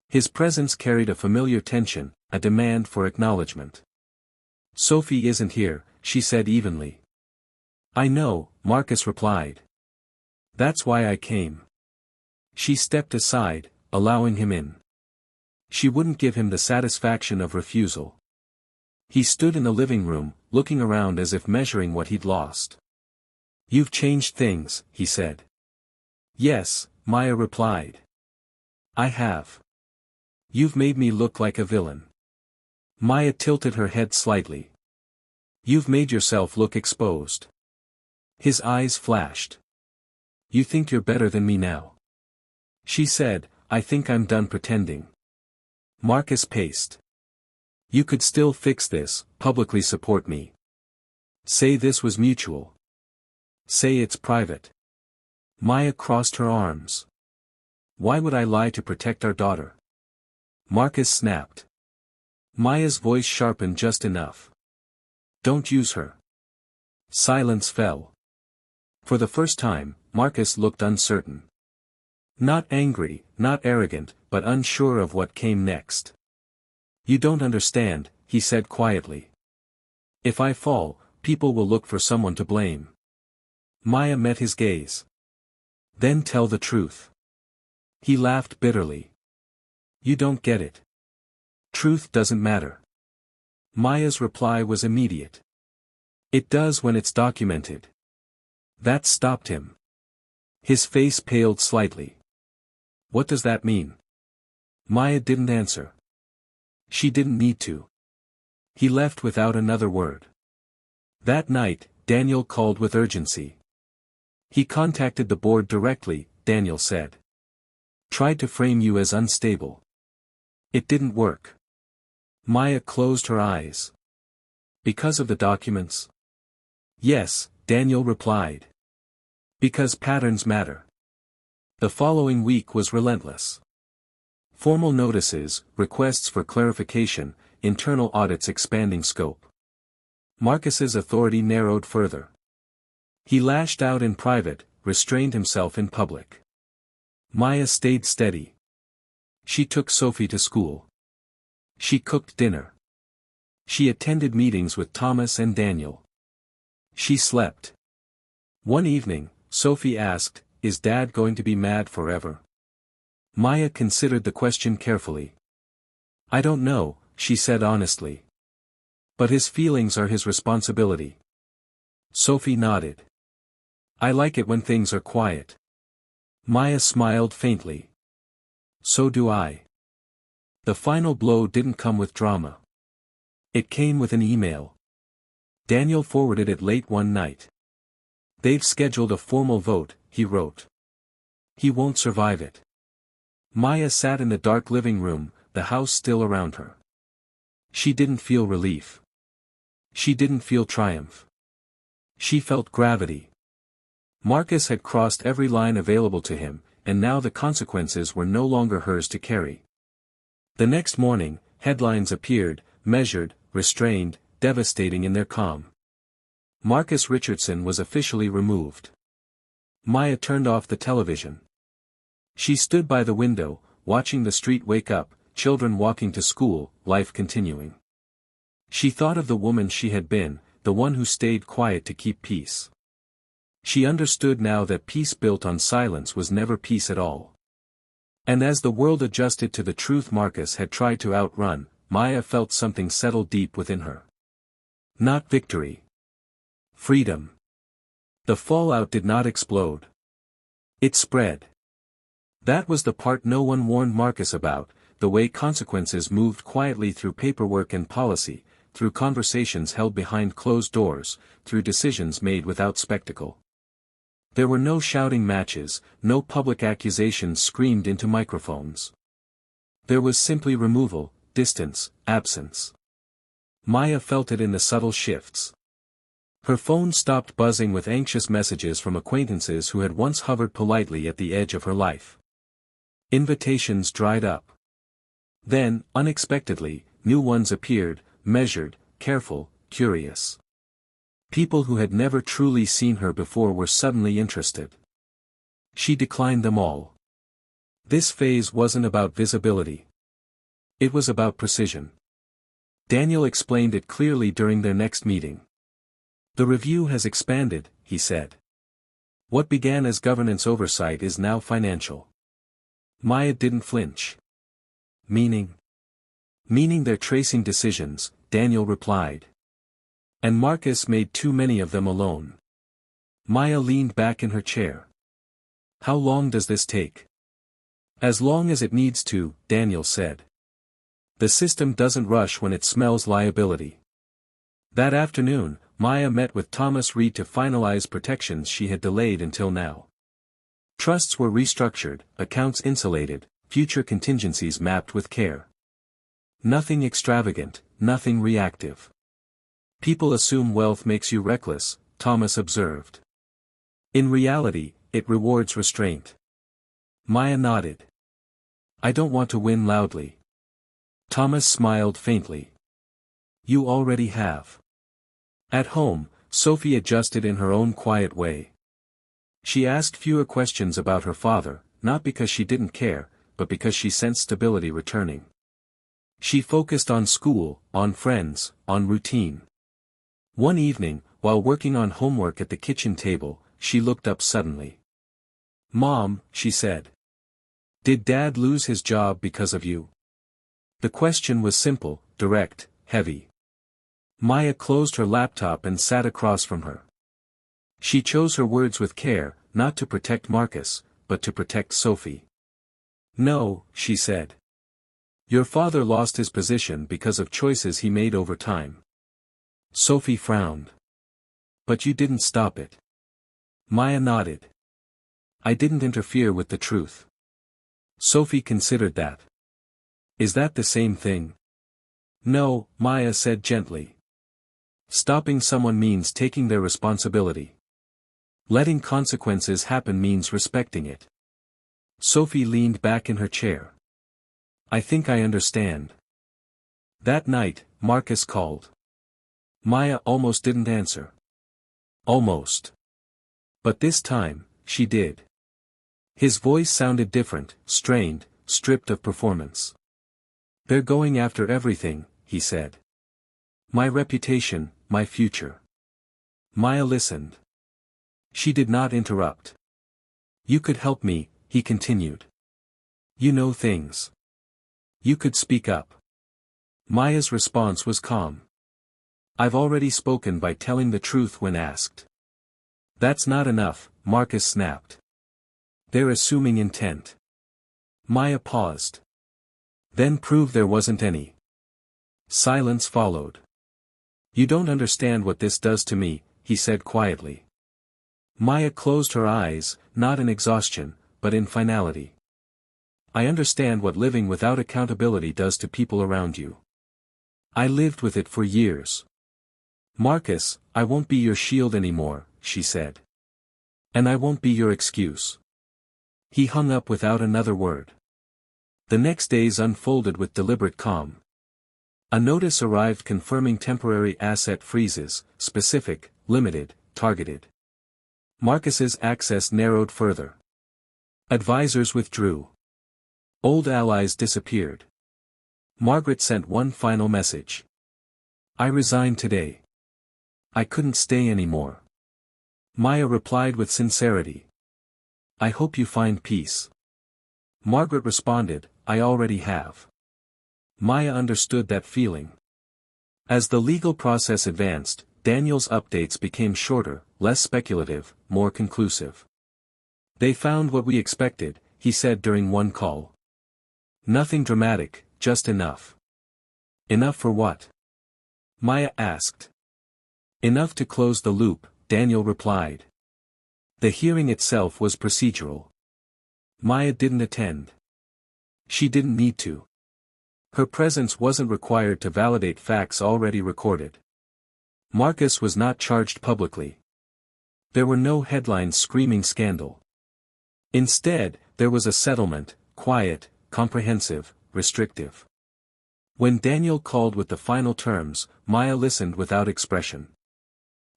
His presence carried a familiar tension, a demand for acknowledgement. Sophie isn't here, she said evenly. I know, Marcus replied. That's why I came. She stepped aside, allowing him in. She wouldn't give him the satisfaction of refusal. He stood in the living room, looking around as if measuring what he'd lost. You've changed things, he said. Yes, Maya replied. I have. You've made me look like a villain. Maya tilted her head slightly. You've made yourself look exposed. His eyes flashed. You think you're better than me now. She said, I think I'm done pretending. Marcus paced. You could still fix this, publicly support me. Say this was mutual. Say it's private. Maya crossed her arms. Why would I lie to protect our daughter? Marcus snapped. Maya's voice sharpened just enough. Don't use her. Silence fell. For the first time, Marcus looked uncertain. Not angry, not arrogant, but unsure of what came next. You don't understand, he said quietly. If I fall, people will look for someone to blame. Maya met his gaze. Then tell the truth. He laughed bitterly. You don't get it. Truth doesn't matter. Maya's reply was immediate. It does when it's documented. That stopped him. His face paled slightly. What does that mean? Maya didn't answer. She didn't need to. He left without another word. That night, Daniel called with urgency. He contacted the board directly, Daniel said. Tried to frame you as unstable. It didn't work. Maya closed her eyes. Because of the documents? Yes, Daniel replied. Because patterns matter. The following week was relentless. Formal notices, requests for clarification, internal audits expanding scope. Marcus's authority narrowed further. He lashed out in private, restrained himself in public. Maya stayed steady. She took Sophie to school. She cooked dinner. She attended meetings with Thomas and Daniel. She slept. One evening, Sophie asked, Is Dad going to be mad forever? Maya considered the question carefully. I don't know, she said honestly. But his feelings are his responsibility. Sophie nodded. I like it when things are quiet. Maya smiled faintly. So do I. The final blow didn't come with drama. It came with an email. Daniel forwarded it late one night. They've scheduled a formal vote, he wrote. He won't survive it. Maya sat in the dark living room, the house still around her. She didn't feel relief. She didn't feel triumph. She felt gravity. Marcus had crossed every line available to him, and now the consequences were no longer hers to carry. The next morning, headlines appeared, measured, restrained, devastating in their calm. Marcus Richardson was officially removed. Maya turned off the television. She stood by the window, watching the street wake up, children walking to school, life continuing. She thought of the woman she had been, the one who stayed quiet to keep peace. She understood now that peace built on silence was never peace at all. And as the world adjusted to the truth Marcus had tried to outrun, Maya felt something settle deep within her. Not victory. Freedom. The fallout did not explode. It spread. That was the part no one warned Marcus about, the way consequences moved quietly through paperwork and policy, through conversations held behind closed doors, through decisions made without spectacle. There were no shouting matches, no public accusations screamed into microphones. There was simply removal, distance, absence. Maya felt it in the subtle shifts. Her phone stopped buzzing with anxious messages from acquaintances who had once hovered politely at the edge of her life. Invitations dried up. Then, unexpectedly, new ones appeared, measured, careful, curious. People who had never truly seen her before were suddenly interested. She declined them all. This phase wasn't about visibility. It was about precision. Daniel explained it clearly during their next meeting. The review has expanded, he said. What began as governance oversight is now financial. Maya didn't flinch. Meaning? Meaning they're tracing decisions, Daniel replied. And Marcus made too many of them alone. Maya leaned back in her chair. How long does this take? As long as it needs to, Daniel said. The system doesn't rush when it smells liability. That afternoon, Maya met with Thomas Reed to finalize protections she had delayed until now. Trusts were restructured, accounts insulated, future contingencies mapped with care. Nothing extravagant, nothing reactive. People assume wealth makes you reckless, Thomas observed. In reality, it rewards restraint. Maya nodded. I don't want to win loudly. Thomas smiled faintly. You already have. At home, Sophie adjusted in her own quiet way. She asked fewer questions about her father, not because she didn't care, but because she sensed stability returning. She focused on school, on friends, on routine. One evening, while working on homework at the kitchen table, she looked up suddenly. Mom, she said. Did Dad lose his job because of you? The question was simple, direct, heavy. Maya closed her laptop and sat across from her. She chose her words with care, not to protect Marcus, but to protect Sophie. No, she said. Your father lost his position because of choices he made over time. Sophie frowned. But you didn't stop it. Maya nodded. I didn't interfere with the truth. Sophie considered that. Is that the same thing? No, Maya said gently. Stopping someone means taking their responsibility. Letting consequences happen means respecting it. Sophie leaned back in her chair. I think I understand. That night, Marcus called. Maya almost didn't answer. Almost. But this time, she did. His voice sounded different, strained, stripped of performance. They're going after everything, he said. My reputation, my future. Maya listened. She did not interrupt. You could help me, he continued. You know things. You could speak up. Maya's response was calm. I've already spoken by telling the truth when asked. That's not enough, Marcus snapped. They're assuming intent. Maya paused. Then prove there wasn't any. Silence followed. You don't understand what this does to me, he said quietly. Maya closed her eyes, not in exhaustion, but in finality. I understand what living without accountability does to people around you. I lived with it for years. Marcus, I won't be your shield anymore, she said. And I won't be your excuse. He hung up without another word. The next days unfolded with deliberate calm. A notice arrived confirming temporary asset freezes, specific, limited, targeted. Marcus's access narrowed further. Advisors withdrew. Old allies disappeared. Margaret sent one final message. I resign today. I couldn't stay anymore. Maya replied with sincerity. I hope you find peace. Margaret responded, I already have. Maya understood that feeling. As the legal process advanced, Daniel's updates became shorter, less speculative, more conclusive. They found what we expected, he said during one call. Nothing dramatic, just enough. Enough for what? Maya asked. Enough to close the loop, Daniel replied. The hearing itself was procedural. Maya didn't attend. She didn't need to. Her presence wasn't required to validate facts already recorded. Marcus was not charged publicly. There were no headlines screaming scandal. Instead, there was a settlement, quiet, comprehensive, restrictive. When Daniel called with the final terms, Maya listened without expression.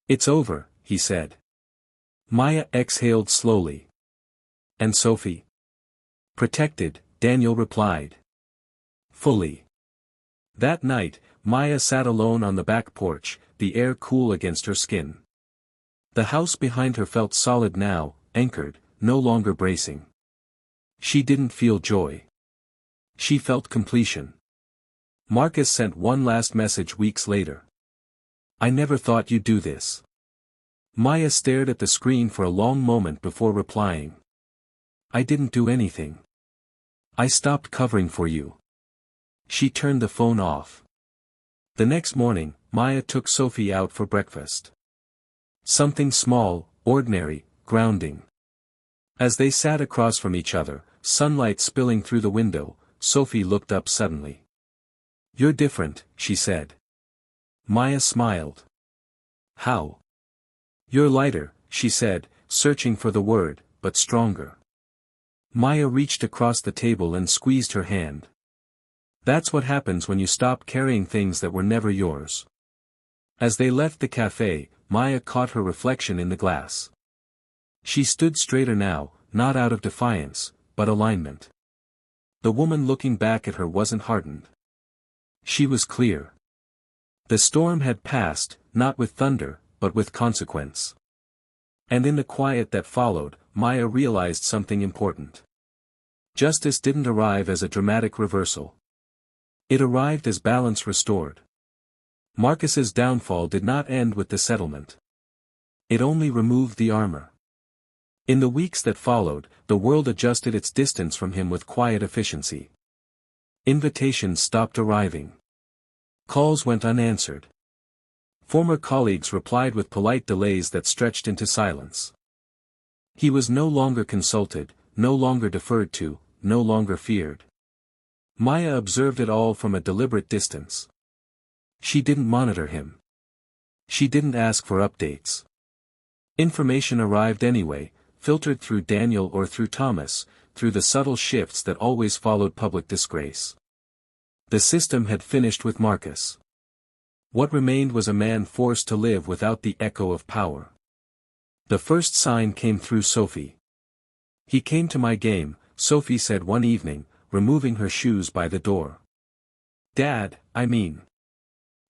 It's over, he said. Maya exhaled slowly. And Sophie? Protected, Daniel replied. Fully. That night, Maya sat alone on the back porch, the air cool against her skin. The house behind her felt solid now, anchored, no longer bracing. She didn't feel joy. She felt completion. Marcus sent one last message weeks later. I never thought you'd do this. Maya stared at the screen for a long moment before replying. I didn't do anything. I stopped covering for you. She turned the phone off. The next morning, Maya took Sophie out for breakfast. Something small, ordinary, grounding. As they sat across from each other, sunlight spilling through the window, Sophie looked up suddenly. You're different, she said. Maya smiled. How? You're lighter, she said, searching for the word, but stronger. Maya reached across the table and squeezed her hand. That's what happens when you stop carrying things that were never yours. As they left the cafe, Maya caught her reflection in the glass. She stood straighter now, not out of defiance, but alignment. The woman looking back at her wasn't hardened. She was clear. The storm had passed, not with thunder, but with consequence. And in the quiet that followed, Maya realized something important. Justice didn't arrive as a dramatic reversal. It arrived as balance restored. Marcus's downfall did not end with the settlement. It only removed the armor. In the weeks that followed, the world adjusted its distance from him with quiet efficiency. Invitations stopped arriving. Calls went unanswered. Former colleagues replied with polite delays that stretched into silence. He was no longer consulted, no longer deferred to, no longer feared. Maya observed it all from a deliberate distance. She didn't monitor him. She didn't ask for updates. Information arrived anyway, filtered through Daniel or through Thomas, through the subtle shifts that always followed public disgrace. The system had finished with Marcus. What remained was a man forced to live without the echo of power. The first sign came through Sophie. He came to my game, Sophie said one evening, removing her shoes by the door. Dad, I mean.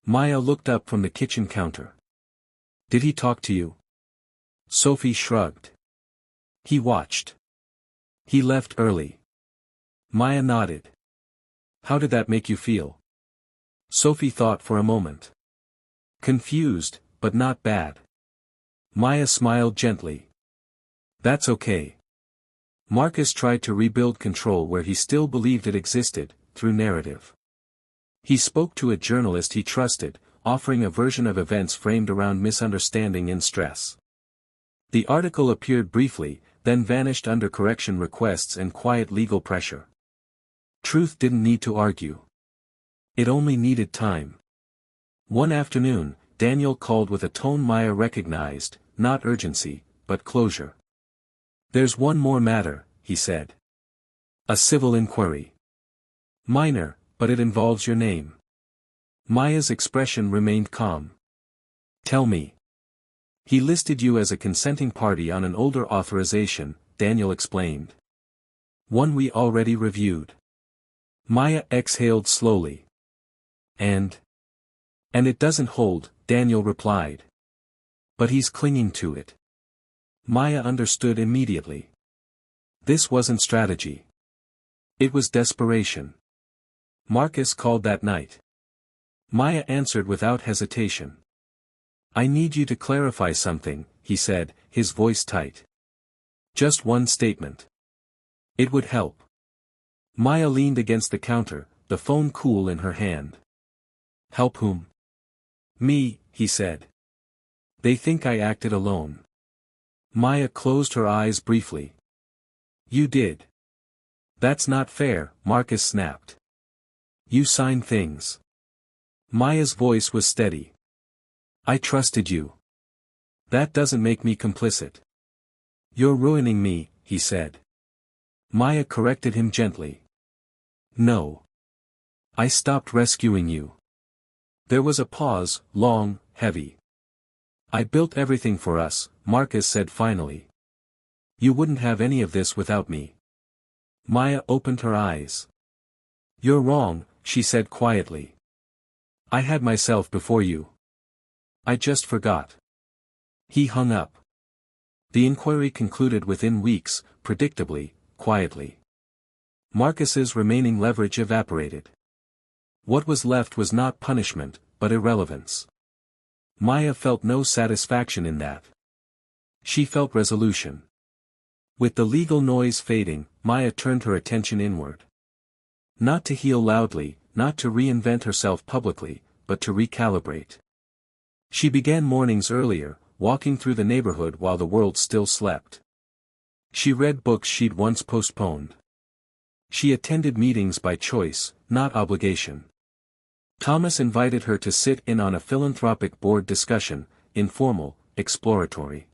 Maya looked up from the kitchen counter. Did he talk to you? Sophie shrugged. He watched. He left early. Maya nodded. How did that make you feel? Sophie thought for a moment. Confused, but not bad. Maya smiled gently. That's okay. Marcus tried to rebuild control where he still believed it existed, through narrative. He spoke to a journalist he trusted, offering a version of events framed around misunderstanding and stress. The article appeared briefly, then vanished under correction requests and quiet legal pressure. Truth didn't need to argue. It only needed time. One afternoon, Daniel called with a tone Maya recognized, not urgency, but closure. "There's one more matter," he said. "A civil inquiry. Minor, but it involves your name." Maya's expression remained calm. "Tell me." "He listed you as a consenting party on an older authorization," Daniel explained. "One we already reviewed." Maya exhaled slowly. And it doesn't hold," Daniel replied. "But he's clinging to it." Maya understood immediately. This wasn't strategy. It was desperation. Marcus called that night. Maya answered without hesitation. "I need you to clarify something," he said, his voice tight. "Just one statement. It would help." Maya leaned against the counter, the phone cool in her hand. "Help whom?" "Me," he said. "They think I acted alone." Maya closed her eyes briefly. "You did." "That's not fair," Marcus snapped. "You signed things." Maya's voice was steady. "I trusted you. That doesn't make me complicit." "You're ruining me," he said. Maya corrected him gently. "No. I stopped rescuing you." There was a pause, long, heavy. "I built everything for us," Marcus said finally. "You wouldn't have any of this without me." Maya opened her eyes. "You're wrong," she said quietly. "I had myself before you. I just forgot." He hung up. The inquiry concluded within weeks, predictably, quietly. Marcus's remaining leverage evaporated. What was left was not punishment, but irrelevance. Maya felt no satisfaction in that. She felt resolution. With the legal noise fading, Maya turned her attention inward. Not to heal loudly, not to reinvent herself publicly, but to recalibrate. She began mornings earlier, walking through the neighborhood while the world still slept. She read books she'd once postponed. She attended meetings by choice, not obligation. Thomas invited her to sit in on a philanthropic board discussion, informal, exploratory.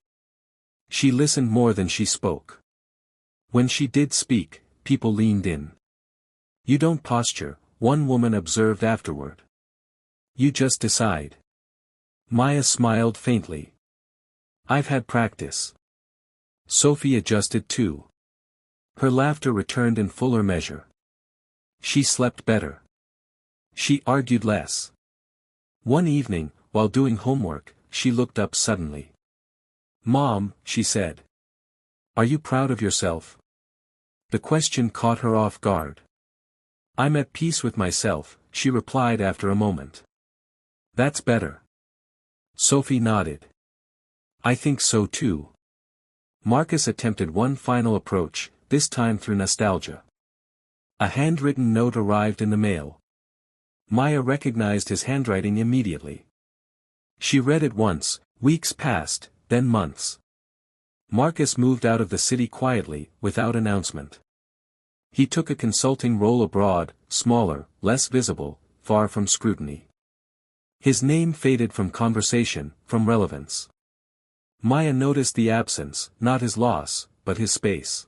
She listened more than she spoke. When she did speak, people leaned in. "You don't posture," one woman observed afterward. "You just decide." Maya smiled faintly. "I've had practice." Sophie adjusted too. Her laughter returned in fuller measure. She slept better. She argued less. One evening, while doing homework, she looked up suddenly. "Mom," she said. "Are you proud of yourself?" The question caught her off guard. "I'm at peace with myself," she replied after a moment. "That's better." Sophie nodded. "I think so too." Marcus attempted one final approach, this time through nostalgia. A handwritten note arrived in the mail. Maya recognized his handwriting immediately. She read it once, weeks passed, then months. Marcus moved out of the city quietly, without announcement. He took a consulting role abroad, smaller, less visible, far from scrutiny. His name faded from conversation, from relevance. Maya noticed the absence, not his loss, but his space.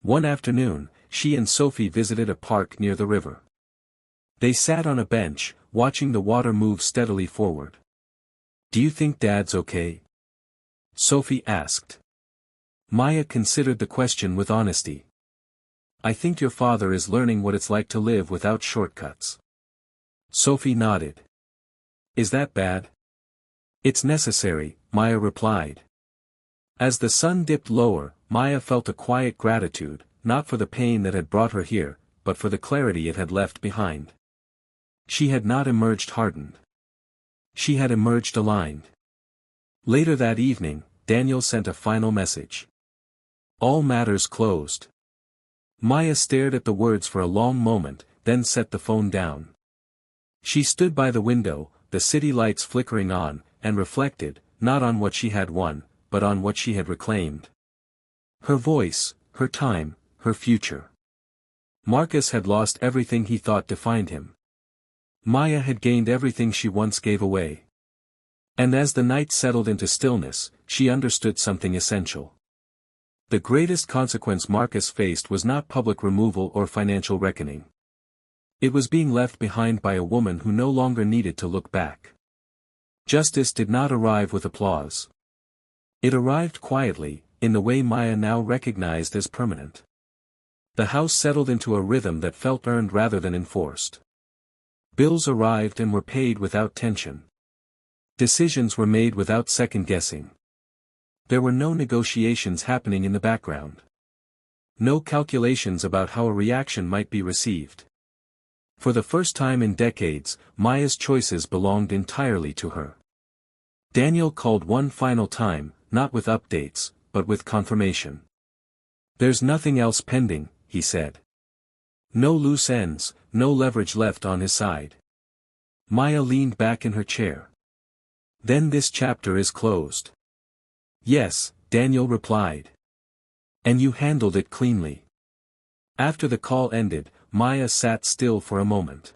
One afternoon, she and Sophie visited a park near the river. They sat on a bench, watching the water move steadily forward. "Do you think Dad's okay?" Sophie asked. Maya considered the question with honesty. "I think your father is learning what it's like to live without shortcuts." Sophie nodded. "Is that bad?" "It's necessary," Maya replied. As the sun dipped lower, Maya felt a quiet gratitude, not for the pain that had brought her here, but for the clarity it had left behind. She had not emerged hardened. She had emerged aligned. Later that evening, Daniel sent a final message. All matters closed. Maya stared at the words for a long moment, then set the phone down. She stood by the window, the city lights flickering on, and reflected, not on what she had won, but on what she had reclaimed. Her voice, her time, her future. Marcus had lost everything he thought defined him. Maya had gained everything she once gave away. And as the night settled into stillness, she understood something essential. The greatest consequence Marcus faced was not public removal or financial reckoning. It was being left behind by a woman who no longer needed to look back. Justice did not arrive with applause. It arrived quietly, in the way Maya now recognized as permanent. The house settled into a rhythm that felt earned rather than enforced. Bills arrived and were paid without tension. Decisions were made without second-guessing. There were no negotiations happening in the background. No calculations about how a reaction might be received. For the first time in decades, Maya's choices belonged entirely to her. Daniel called one final time, not with updates, but with confirmation. "There's nothing else pending," he said. No loose ends, no leverage left on his side. Maya leaned back in her chair. "Then this chapter is closed." "Yes," Daniel replied. "And you handled it cleanly." After the call ended, Maya sat still for a moment.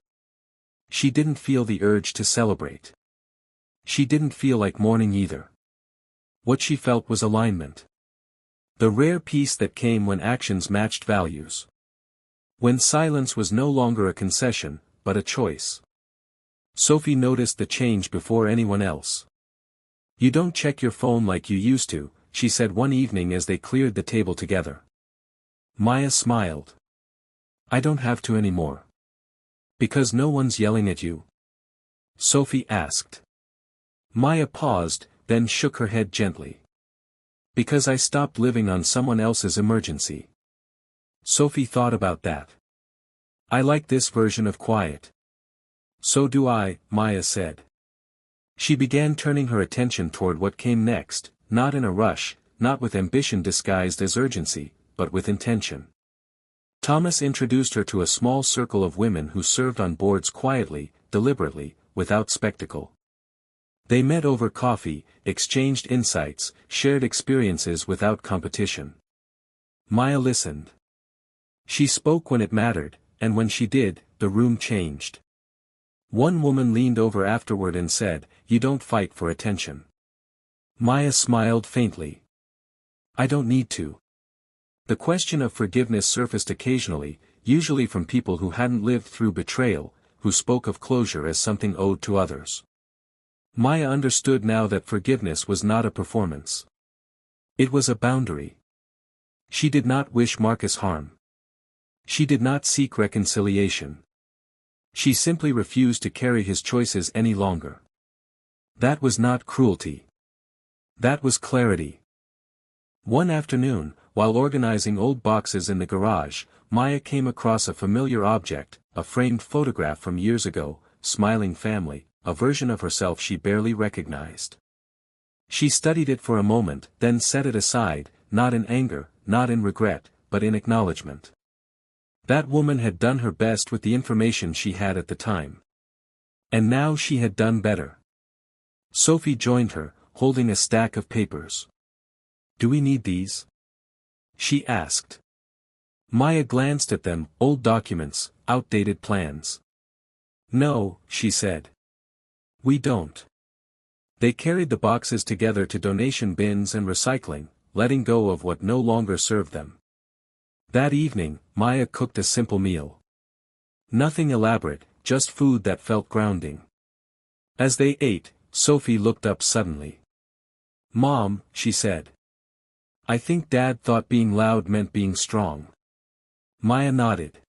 She didn't feel the urge to celebrate. She didn't feel like mourning either. What she felt was alignment. The rare peace that came when actions matched values. When silence was no longer a concession, but a choice. Sophie noticed the change before anyone else. "You don't check your phone like you used to," she said one evening as they cleared the table together. Maya smiled. "I don't have to anymore." "Because no one's yelling at you?" Sophie asked. Maya paused, then shook her head gently. "Because I stopped living on someone else's emergency." Sophie thought about that. "I like this version of quiet." "So do I," Maya said. She began turning her attention toward what came next, not in a rush, not with ambition disguised as urgency, but with intention. Thomas introduced her to a small circle of women who served on boards quietly, deliberately, without spectacle. They met over coffee, exchanged insights, shared experiences without competition. Maya listened. She spoke when it mattered, and when she did, the room changed. One woman leaned over afterward and said, "You don't fight for attention." Maya smiled faintly. "I don't need to." The question of forgiveness surfaced occasionally, usually from people who hadn't lived through betrayal, who spoke of closure as something owed to others. Maya understood now that forgiveness was not a performance. It was a boundary. She did not wish Marcus harm. She did not seek reconciliation. She simply refused to carry his choices any longer. That was not cruelty. That was clarity. One afternoon, while organizing old boxes in the garage, Maya came across a familiar object, a framed photograph from years ago, smiling family, a version of herself she barely recognized. She studied it for a moment, then set it aside, not in anger, not in regret, but in acknowledgement. That woman had done her best with the information she had at the time. And now she had done better. Sophie joined her, holding a stack of papers. "Do we need these?" she asked. Maya glanced at them, old documents, outdated plans. "No," she said. "We don't." They carried the boxes together to donation bins and recycling, letting go of what no longer served them. That evening, Maya cooked a simple meal. Nothing elaborate, just food that felt grounding. As they ate, Sophie looked up suddenly. "Mom," she said. "I think Dad thought being loud meant being strong." Maya nodded.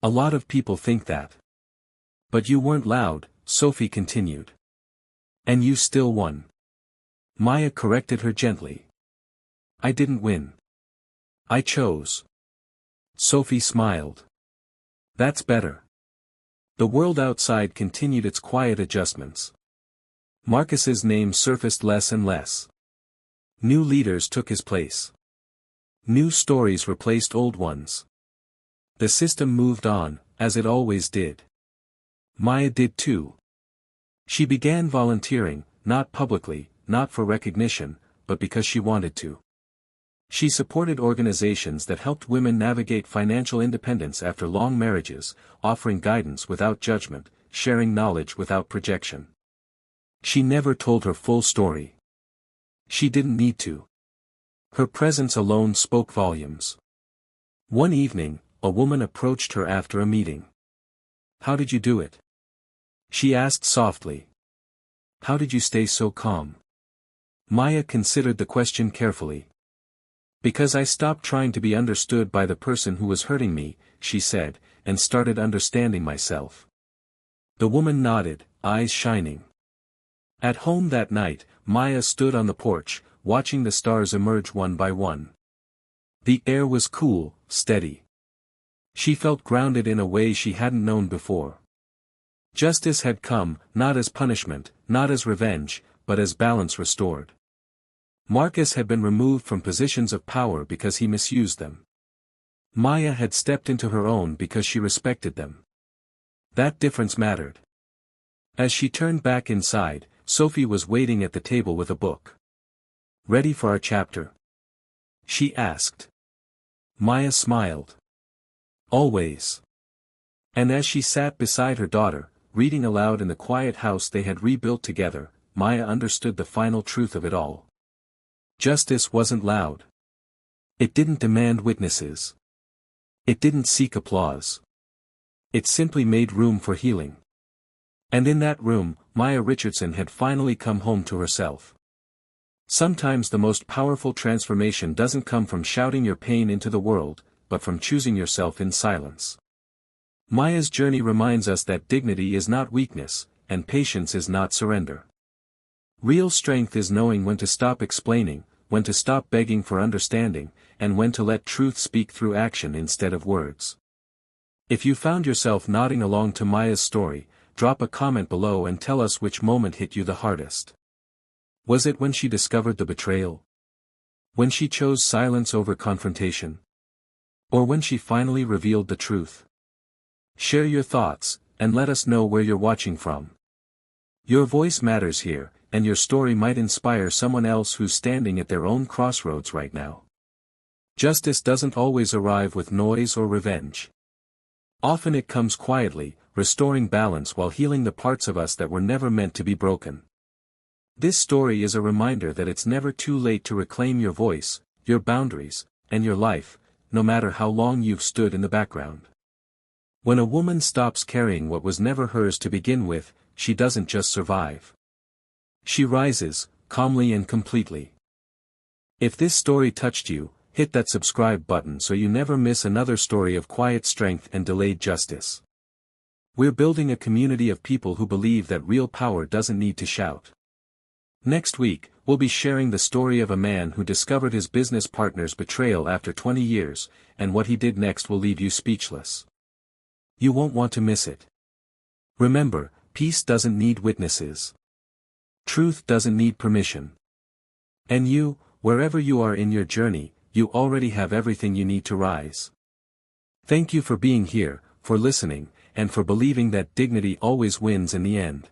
"A lot of people think that." "But you weren't loud," Sophie continued. "And you still won." Maya corrected her gently. "I didn't win. I chose." Sophie smiled. "That's better." The world outside continued its quiet adjustments. Marcus's name surfaced less and less. New leaders took his place. New stories replaced old ones. The system moved on, as it always did. Maya did too. She began volunteering, not publicly, not for recognition, but because she wanted to. She supported organizations that helped women navigate financial independence after long marriages, offering guidance without judgment, sharing knowledge without projection. She never told her full story. She didn't need to. Her presence alone spoke volumes. One evening, a woman approached her after a meeting. "How did you do it?" she asked softly. "How did you stay so calm?" Maya considered the question carefully. "Because I stopped trying to be understood by the person who was hurting me," she said, "and started understanding myself." The woman nodded, eyes shining. At home that night, Maya stood on the porch, watching the stars emerge one by one. The air was cool, steady. She felt grounded in a way she hadn't known before. Justice had come, not as punishment, not as revenge, but as balance restored. Marcus had been removed from positions of power because he misused them. Maya had stepped into her own because she respected them. That difference mattered. As she turned back inside, Sophie was waiting at the table with a book. "Ready for our chapter?" she asked. Maya smiled. "Always." And as she sat beside her daughter, reading aloud in the quiet house they had rebuilt together, Maya understood the final truth of it all. Justice wasn't loud. It didn't demand witnesses. It didn't seek applause. It simply made room for healing. And in that room, Maya Richardson had finally come home to herself. Sometimes the most powerful transformation doesn't come from shouting your pain into the world, but from choosing yourself in silence. Maya's journey reminds us that dignity is not weakness, and patience is not surrender. Real strength is knowing when to stop explaining, when to stop begging for understanding, and when to let truth speak through action instead of words. If you found yourself nodding along to Maya's story, drop a comment below and tell us which moment hit you the hardest. Was it when she discovered the betrayal? When she chose silence over confrontation? Or when she finally revealed the truth? Share your thoughts, and let us know where you're watching from. Your voice matters here, and your story might inspire someone else who's standing at their own crossroads right now. Justice doesn't always arrive with noise or revenge. Often it comes quietly, restoring balance while healing the parts of us that were never meant to be broken. This story is a reminder that it's never too late to reclaim your voice, your boundaries, and your life, no matter how long you've stood in the background. When a woman stops carrying what was never hers to begin with, she doesn't just survive. She rises, calmly and completely. If this story touched you, hit that subscribe button so you never miss another story of quiet strength and delayed justice. We're building a community of people who believe that real power doesn't need to shout. Next week, we'll be sharing the story of a man who discovered his business partner's betrayal after 20 years, and what he did next will leave you speechless. You won't want to miss it. Remember, peace doesn't need witnesses. Truth doesn't need permission. And you, wherever you are in your journey, you already have everything you need to rise. Thank you for being here, for listening, and for believing that dignity always wins in the end.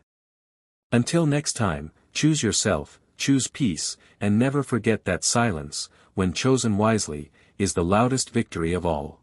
Until next time, choose yourself, choose peace, and never forget that silence, when chosen wisely, is the loudest victory of all.